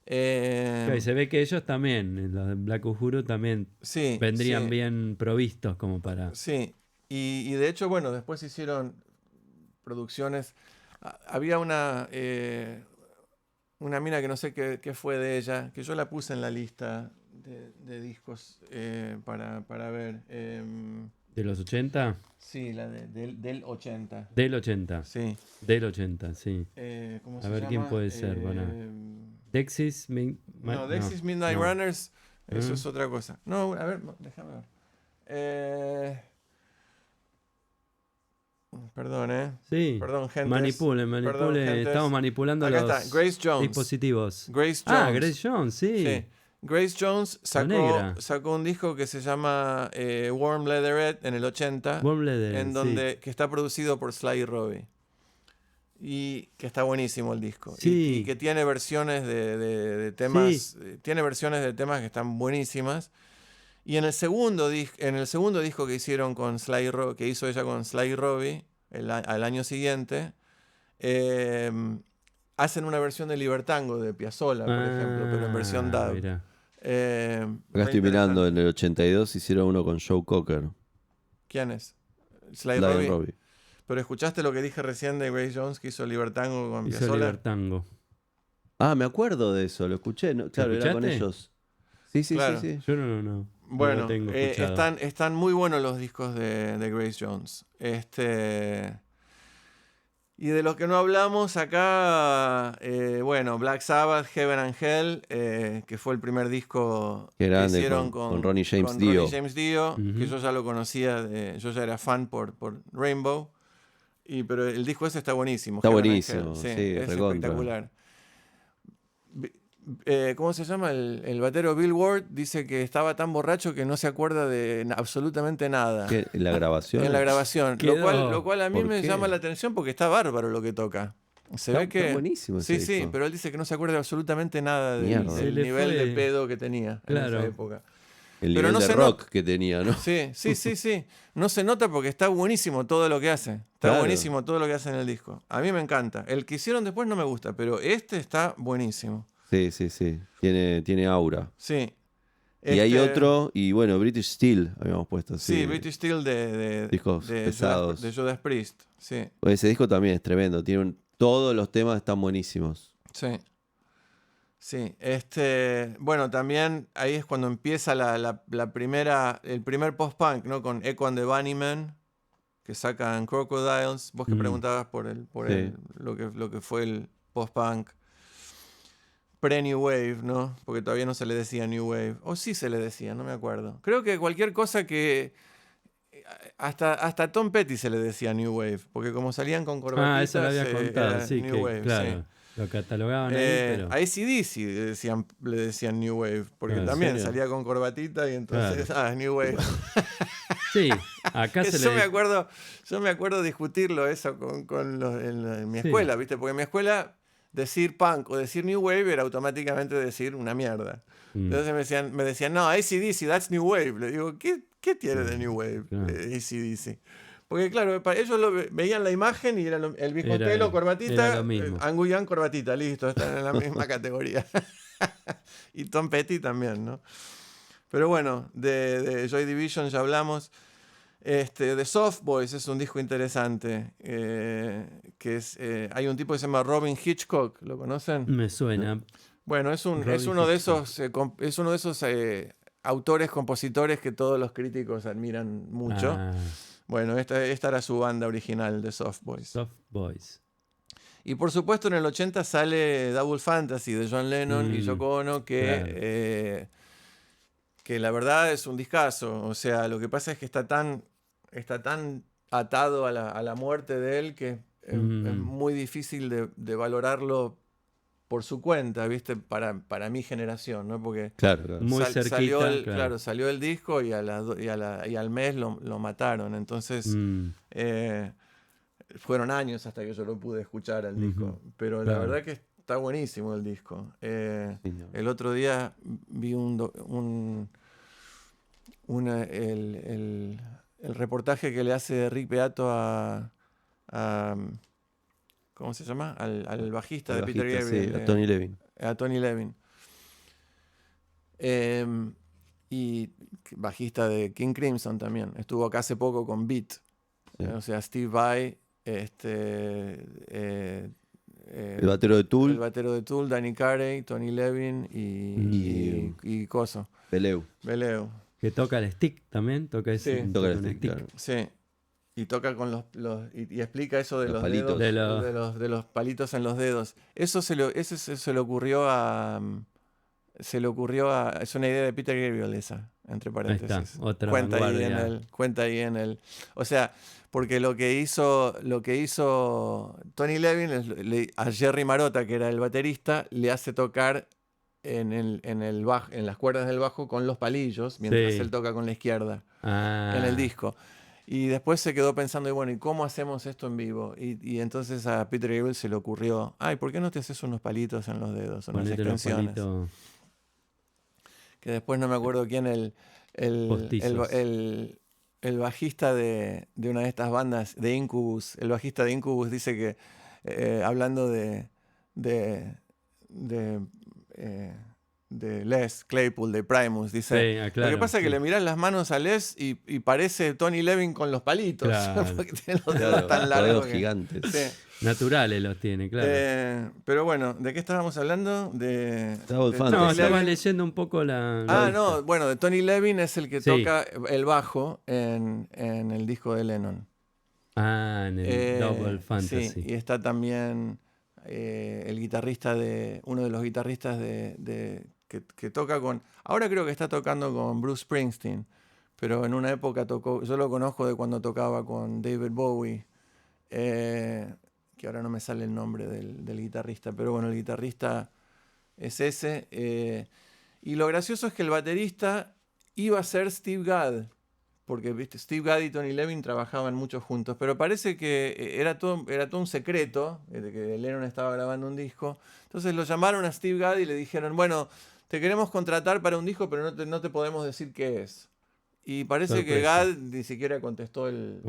Claro, y se ve que ellos también, los de Black Uhuru también Sí, vendrían sí, bien provistos como para... Sí, y de hecho, bueno, después hicieron producciones. Había una mina que no sé qué fue de ella, que yo la puse en la lista de discos para ver. ¿De los 80? Sí, la del 80. Del 80. Sí. Del 80, sí. ¿Cómo A se ver, llama? ¿quién puede ser? Bueno. Dexys... No, Dexys Midnight no. Runners, eso es otra cosa. No, a ver, déjame ver. Perdón, Sí. Perdón, gente. Manipulen. gentes. Estamos manipulando Acá los está, Grace Jones. dispositivos. Grace Jones. Grace Jones, sí. Sí. Grace Jones negra. sacó un disco que se llama Warm Leatherette en el 80, Warm Leather, en donde, que está producido por Sly y Robbie. Y que está buenísimo el disco. Sí. Y que tiene versiones de temas. Tiene versiones de temas que están buenísimas. Y en el segundo disco que hicieron con Sly y que hizo ella con Sly y Robbie al año siguiente, hacen una versión de Libertango de Piazzolla, por ejemplo, pero en versión dub. Mira. Acá estoy mirando, en el 82 hicieron uno con Joe Cocker. ¿Quién es? Sly y Sly and Robbie. Robbie. Pero escuchaste lo que dije recién de Grace Jones que hizo Libertango con Hizo Piazzolla. Libertango. Me acuerdo de eso, lo escuché. No, claro, era con escuchaste? ellos. Sí, Claro. sí. Yo no Bueno, lo tengo escuchado. están muy buenos los discos de Grace Jones. Y de los que no hablamos acá, bueno, Black Sabbath, Heaven and Hell, que fue el primer disco Qué que grande, hicieron con Ronnie James con Dio. Ronnie James Dio, Ujú. que yo ya lo conocía, yo ya era fan por Rainbow, pero el disco ese está buenísimo. Está Heaven and buenísimo, Hell, sí, es recontra. espectacular. ¿Cómo se llama? El batero Bill Ward dice que estaba tan borracho que no se acuerda de absolutamente nada. ¿Qué? ¿En la grabación? En la grabación. Quedó. Lo cual a mí ¿Por me qué? llama la atención porque está bárbaro lo que toca. Se ve que. Está buenísimo ese Sí, sí, disco. pero él dice que no se acuerda de absolutamente nada Mierda. Se del le nivel fue. de pedo que tenía Claro. en esa época. El Pero nivel no de se rock que tenía, ¿no? Sí. No se nota porque está buenísimo todo lo que hace. Está Claro. buenísimo todo lo que hace en el disco. A mí me encanta. El que hicieron después no me gusta, pero este está buenísimo. Sí. Tiene aura. Sí. Y hay otro, y bueno, British Steel habíamos puesto. Sí, British Steel de discos pesados. De Judas Priest. Sí. Ese disco también es tremendo. Todos los temas están buenísimos. Sí. Sí. Bueno, también ahí es cuando empieza el primer post-punk, ¿no? Con Echo and the Bunnymen, que sacan Crocodiles. Vos que preguntabas por lo que fue el post-punk. Pre-New Wave, ¿no? Porque todavía no se le decía New Wave. O sí se le decía, no me acuerdo. Creo que cualquier cosa que... Hasta Tom Petty se le decía New Wave, porque como salían con corbatitas... eso lo había contado, sí, New que, Wave, claro, sí. lo catalogaban ahí, pero... A AC/DC le decían New Wave, porque también salía con corbatita y entonces... Claro. New Wave. Sí, acá se Yo me acuerdo discutirlo eso en mi escuela, ¿viste? Porque en mi escuela decir punk o decir New Wave era automáticamente decir una mierda. Entonces me decían, no, AC/DC, that's New Wave. Le digo, ¿qué tiene de New Wave AC/DC? Porque claro, ellos veían la imagen y era el biscottelo, corbatita, Angus Young, corbatita, listo, están en la misma categoría. Y Tom Petty también, ¿no? Pero bueno, de Joy Division ya hablamos. The Soft Boys es un disco interesante. Que hay un tipo que se llama Robin Hitchcock, ¿lo conocen? Me suena. Bueno, es uno de esos autores, compositores que todos los críticos admiran mucho. Bueno, esta era su banda original, The Soft Boys. Soft Boys. Y por supuesto en el 80 sale Double Fantasy de John Lennon y Yoko Ono, que la verdad es un discazo. O sea, lo que pasa es que está tan atado a la muerte de él que es muy difícil de valorarlo por su cuenta, ¿viste? Para mi generación, ¿no? Porque muy cerquita, salió el disco y al mes lo mataron. Entonces fueron años hasta que yo lo pude escuchar al disco. Pero la verdad que está buenísimo el disco. El otro día vi el reportaje que le hace Rick Beato a ¿cómo se llama? Al bajista de Peter Gabriel. A Tony Levin. A Tony Levin. Y bajista de King Crimson también. Estuvo acá hace poco con Beat. Sí. O sea, Steve Vai, el batero de Tool. El batero de Tool, Danny Carey, Tony Levin y Coso. Beleu. Que toca el stick también, toca ese. Sí, toca el stick. Claro. Sí. Y toca con y explica eso de los palitos. Dedos, de los palitos en los dedos. Eso se le ocurrió a... es una idea de Peter Gabriel esa, entre paréntesis. Ahí está, otra cuenta ahí en el... O sea, porque lo que hizo Tony Levin a Jerry Marotta, que era el baterista, le hace tocar en las cuerdas del bajo con los palillos, mientras él toca con la izquierda en el disco. Y después se quedó pensando, ¿y cómo hacemos esto en vivo? Y entonces a Peter Gabriel se le ocurrió, ¿por qué no te haces unos palitos en los dedos, unas extensiones? Que después no me acuerdo quién, el bajista de una de estas bandas, de Incubus, el bajista de Incubus dice que, hablando de Les Claypool, de Primus, dice, lo que pasa es que le mirás las manos a Les y parece Tony Levin con los palitos, porque tiene los dedos tan largos gigantes. Naturales los tiene, claro. Pero bueno, ¿de qué estábamos hablando? No, estabas leyendo un poco la bueno, de Tony Levin es el que toca el bajo en el disco de Lennon. En el Double Fantasy. Sí, y está también el guitarrista uno de los guitarristas que toca con... Ahora creo que está tocando con Bruce Springsteen, pero en una época tocó... Yo lo conozco de cuando tocaba con David Bowie, que ahora no me sale el nombre del guitarrista, pero bueno, el guitarrista es ese. Y lo gracioso es que el baterista iba a ser Steve Gadd, porque ¿viste? Steve Gadd y Tony Levin trabajaban mucho juntos, pero parece que era todo un secreto, de que Lennon estaba grabando un disco. Entonces lo llamaron a Steve Gadd y le dijeron, bueno, te queremos contratar para un disco, pero no te podemos decir qué es. Y parece que Gadd ni siquiera contestó en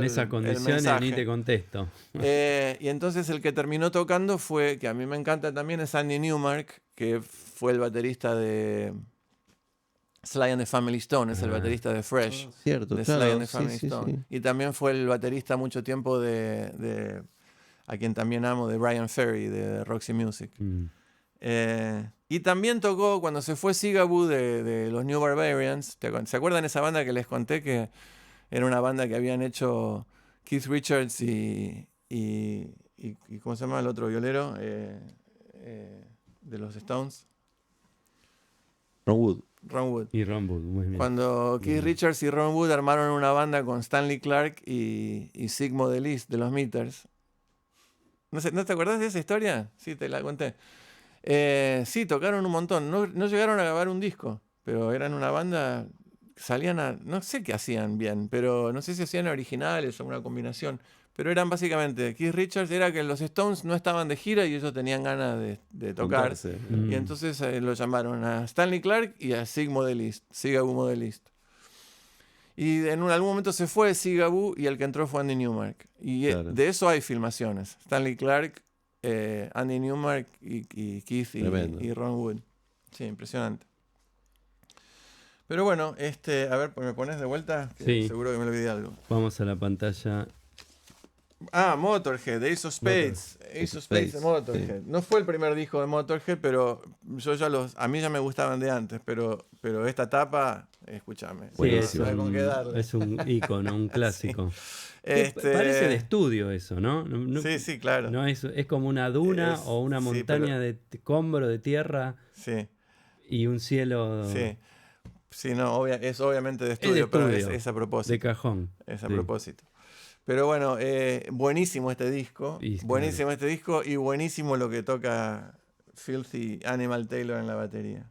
esas condiciones ni te contesto. Y entonces el que terminó tocando fue, que a mí me encanta también, es Andy Newmark, que fue el baterista de Sly and the Family Stone, es el baterista de Fresh. Cierto, De claro. Sly and the Sí, Family sí, Stone. sí. Y también fue el baterista mucho tiempo a quien también amo, de Brian Ferry, de Roxy Music. Y también tocó cuando se fue Zigaboo de los New Barbarians. ¿Se acuerdan esa banda que les conté que era una banda que habían hecho Keith Richards y ¿cómo se llama el otro violero? De los Stones. Ron Wood. Ron Wood. Y Ron Wood, muy bien. Cuando Keith Richards y Ron Wood armaron una banda con Stanley Clarke y Sigmo de Lis de los Meters. ¿No te acuerdas de esa historia? Sí, te la conté. Sí, tocaron un montón. No llegaron a grabar un disco, pero eran una banda. Salían no sé qué hacían bien, pero no sé si hacían originales o una combinación. Pero eran básicamente, Keith Richards era que los Stones no estaban de gira y ellos tenían ganas de tocar. Juntarse. Y entonces lo llamaron a Stanley Clarke y a Zigaboo Modelist. Y en algún momento se fue Zigaboo y el que entró fue Andy Newmark. Y Claro. de eso hay filmaciones. Stanley Clarke, Andy Newmark y Keith y Ron Wood. Sí, impresionante. Pero bueno, a ver, ¿me pones de vuelta? Que Sí. seguro que me olvidé algo. Vamos a la pantalla. Motorhead, Ace of Spades. Ace of Spades de Motorhead. Sí. No fue el primer disco de Motorhead, pero a mí ya me gustaban de antes, pero esta etapa, escúchame. Sí, Buenísimo. No hay con qué darle. es un ícono, un clásico. Este- Parece de estudio eso, ¿no? Sí, claro. No es como una duna o una sí, montaña de escombro, de tierra Sí, y un cielo sí. Sí, no, es obviamente de de estudio, pero estudio, es a propósito. de cajón. Es a Sí. propósito. Pero bueno, buenísimo este disco. Y Buenísimo este disco y buenísimo lo que toca Filthy Animal Taylor en la batería.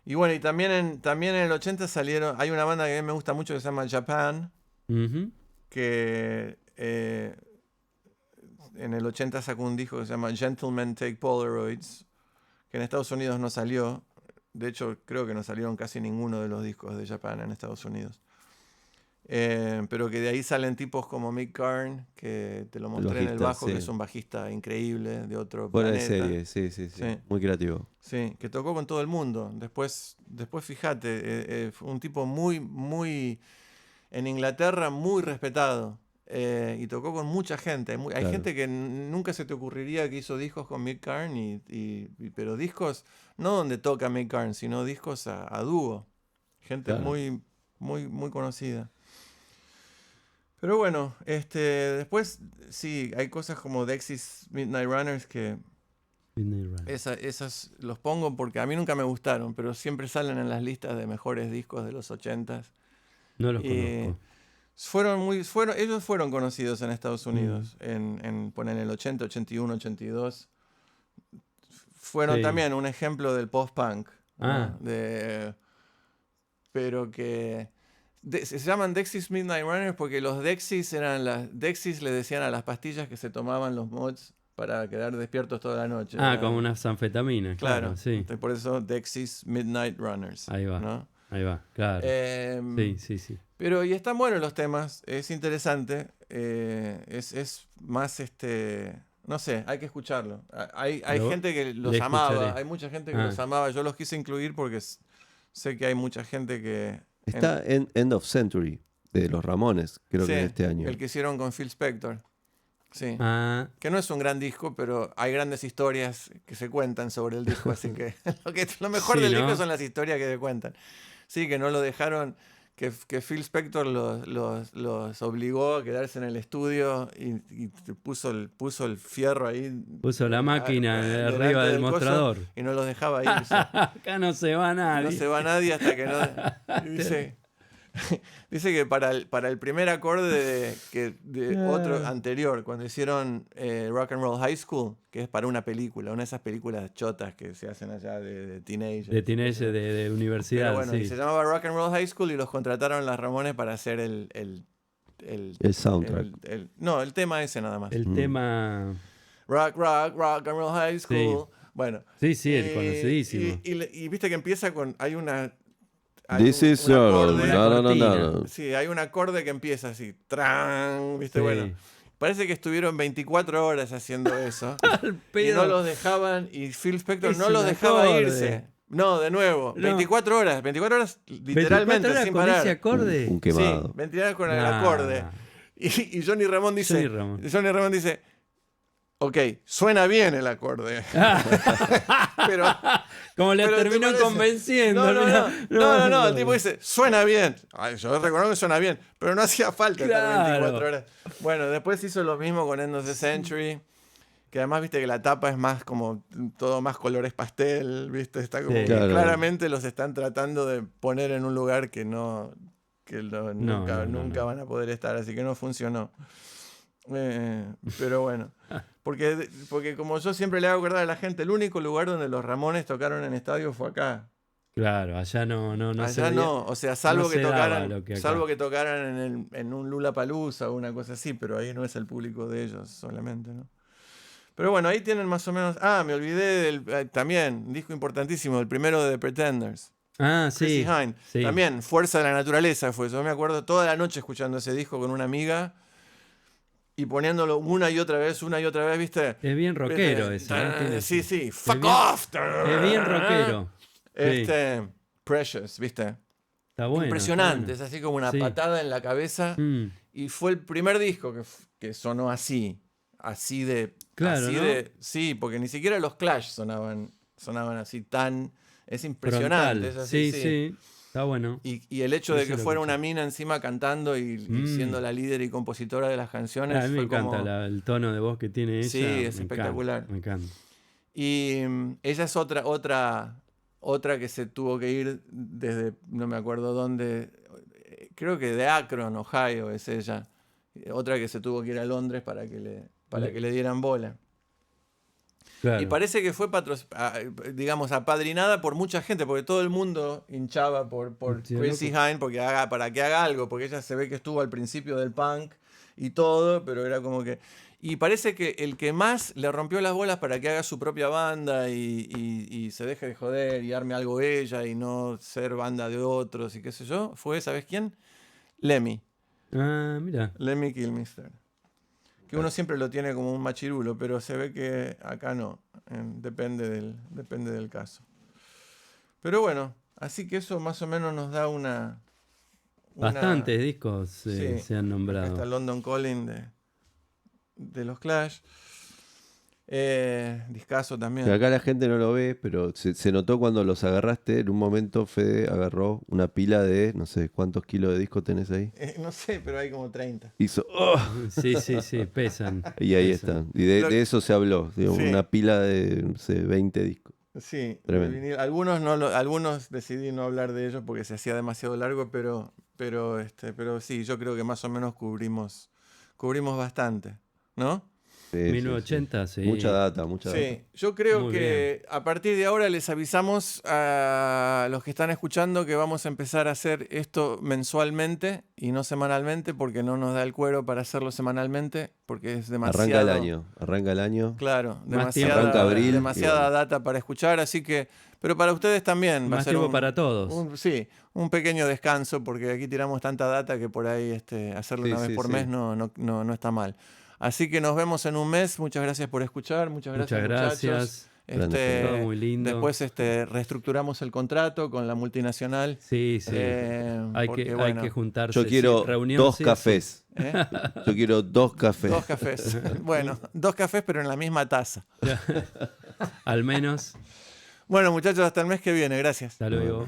Y bueno, y también en el 80 salieron. Hay una banda que a mí me gusta mucho que se llama Japan, Ujú. que en el 80 sacó un disco que se llama Gentlemen Take Polaroids, que en Estados Unidos no salió. De hecho, creo que no salieron casi ninguno de los discos de Japan en Estados Unidos. Pero que de ahí salen tipos como Mick Karn, que te lo mostré en el bajista, bajo, sí. que es un bajista increíble de otro Fuera de planeta. serie, sí. Sí. Muy creativo. Sí, que tocó con todo el mundo. Después fíjate, fue un tipo muy, en Inglaterra, muy respetado. Y tocó con mucha gente. Hay Claro. gente que nunca se te ocurriría que hizo discos con Mick Karn, pero discos no donde toca Mick Karn, sino discos a dúo. Gente Claro. muy conocida. Pero bueno, después sí, hay cosas como Dexys Midnight Runners que Midnight Run. esas los pongo porque a mí nunca me gustaron, pero siempre salen en las listas de mejores discos de los 80s. No los Y conozco. ellos fueron conocidos en Estados Unidos, en el 80, 81, 82. Fueron Sí. también un ejemplo del post-punk. ¿no? Ah. Pero que se llaman Dexys Midnight Runners porque los Dexys Dexys le decían a las pastillas que se tomaban los mods para quedar despiertos toda la noche. Como unas anfetaminas, claro, sí. Entonces, por eso Dexys Midnight Runners. Ahí va. ¿no? Ahí va, claro. Sí. Pero y están buenos los temas, es interesante, es más no sé, hay que escucharlo. Hay gente que los le amaba, escucharé. hay mucha gente que los amaba, yo los quise incluir porque sé que hay mucha gente que... Está en End of Century, de los Ramones, creo que Sí, de este año. el que hicieron con Phil Spector. Sí. Ah, Que no es un gran disco, pero hay grandes historias que se cuentan sobre el disco, así que lo mejor Sí, del ¿no? disco son las historias que se cuentan. Sí, que no lo dejaron, que Phil Spector los obligó a quedarse en el estudio y puso el fierro ahí. puso la máquina delante arriba del coso mostrador. y no los dejaba irse. Acá no se va nadie. No se va nadie hasta que no. Dice que para el primer acorde de otro anterior, cuando hicieron Rock and Roll High School, que es para una película, una de esas películas chotas que se hacen allá de teenagers. De teenager, de universidad, Pero bueno, sí. y se llamaba Rock and Roll High School y los contrataron las Ramones para hacer el soundtrack. no, el tema ese nada más. El tema... Rock and Roll High School. Sí. Bueno. Sí, el conocidísimo. Y viste que empieza con... Hay This is un all. acorde. No. Sí, hay un acorde que empieza así. ¡Tran! ¿Viste? Sí. Bueno. Parece que estuvieron 24 horas haciendo eso. Al y pedo. no los dejaban. Y Phil Spector Es no los un dejaba acorde. irse. No, de nuevo. No. 24 horas literalmente 24 horas sin con parar. ese acorde. Un quemado. Sí, 24 horas con el Nah. acorde. Y Johnny Ramón dice, Johnny Ramón. dice, ok, suena bien el acorde. pero Como le pero ¿te terminó parece? convenciendo. No, el tipo dice, suena bien. Ay, yo reconozco que suena bien, pero no hacía falta estar Claro. 24 horas. Bueno, después hizo lo mismo con End of the Century, que además viste que la tapa es más como todo más colores pastel, viste, está como Sí. que Claro. claramente los están tratando de poner en un lugar que nunca no. van a poder estar, así que no funcionó. Pero bueno, porque como yo siempre le hago acordar a la gente, el único lugar donde los Ramones tocaron en estadio fue acá. Claro, allá no se Allá veía. no, o sea, salvo no que se daba tocaran, lo que acá. salvo que tocaran en un Lollapalooza o una cosa así, pero ahí no es el público de ellos solamente, ¿no? Pero bueno, ahí tienen más o menos. Ah, me olvidé también, un disco importantísimo, el primero de The Pretenders. Ah, Chrissy sí. Hynde. Sí. También, Fuerza de la Naturaleza fue. Yo me acuerdo toda la noche escuchando ese disco con una amiga y poniéndolo una y otra vez, ¿viste? Es bien rockero ¿Viste? ese, ¿no? Tiene- Sí, fuck bien- off. Es bien rockero. Sí. Precious, ¿viste? Está bueno. Impresionante, está es así como una Sí. patada en la cabeza. bueno. Y fue el primer disco que sonó así de... Claro, así ¿no? sí, porque ni siquiera los Clash sonaban así tan... Es impresionante. Frontal. Es así, Sí. Está bueno. Y el hecho de Eso que lo fuera escuché. una mina encima cantando y siendo la líder y compositora de las canciones. A mí me fue encanta como... el tono de voz que tiene ella. Sí, es me espectacular. Me encanta. Y ella es otra que se tuvo que ir desde, no me acuerdo dónde, creo que de Akron, Ohio es ella. Otra que se tuvo que ir a Londres para que le dieran bola. Claro. Y parece que fue digamos, apadrinada por mucha gente, porque todo el mundo hinchaba por Sí, Chrissy Hynde para que haga algo, porque ella se ve que estuvo al principio del punk y todo, pero era como que... Y parece que el que más le rompió las bolas para que haga su propia banda y se deje de joder y arme algo ella y no ser banda de otros y qué sé yo, fue, ¿sabes quién? Lemmy. Ah, mira. Lemmy Kilmister. Que uno siempre lo tiene como un machirulo, pero se ve que acá no. Depende del caso. Pero bueno, así que eso más o menos nos da una Bastantes discos Sí. se han nombrado. Acá está London Calling de los Clash. Discazo también. Que acá la gente no lo ve, pero se notó cuando los agarraste. En un momento Fede agarró una pila de, no sé cuántos kilos de disco tenés ahí. No sé, pero hay como 30. Hizo, ¡oh! Sí, pesan. Y ahí pesan. están. Y de eso se habló. Digo, Sí. una pila de, no sé, 20 discos. Sí, Tremendo. de vinil. Algunos decidí no hablar de ellos porque se hacía demasiado largo, pero sí, yo creo que más o menos cubrimos bastante, ¿no? Sí, sí, 1980, sí. Mucha data. Sí, yo creo Muy que a partir de ahora les avisamos a los que están escuchando que vamos a empezar a hacer esto mensualmente y no semanalmente porque no nos da el cuero para hacerlo semanalmente porque es demasiado... Arranca el año. Claro, Más tiempo. Arranca abril, demasiada y bueno. data para escuchar, así que... Pero para ustedes también va a Más ser tiempo para todos. un pequeño descanso porque aquí tiramos tanta data que por ahí hacerlo una vez por mes no está mal. Así que nos vemos en un mes. Muchas gracias por escuchar. Muchas gracias, gracias. muchachos. Todo muy lindo. Después reestructuramos el contrato con la multinacional. Sí. Hay porque, que juntarse. Yo quiero reunión, 2 sí, cafés. ¿eh? Yo quiero 2 cafés. 2 cafés. Bueno, 2 cafés pero en la misma taza. Al menos. Bueno, muchachos, hasta el mes que viene. Gracias. Hasta luego.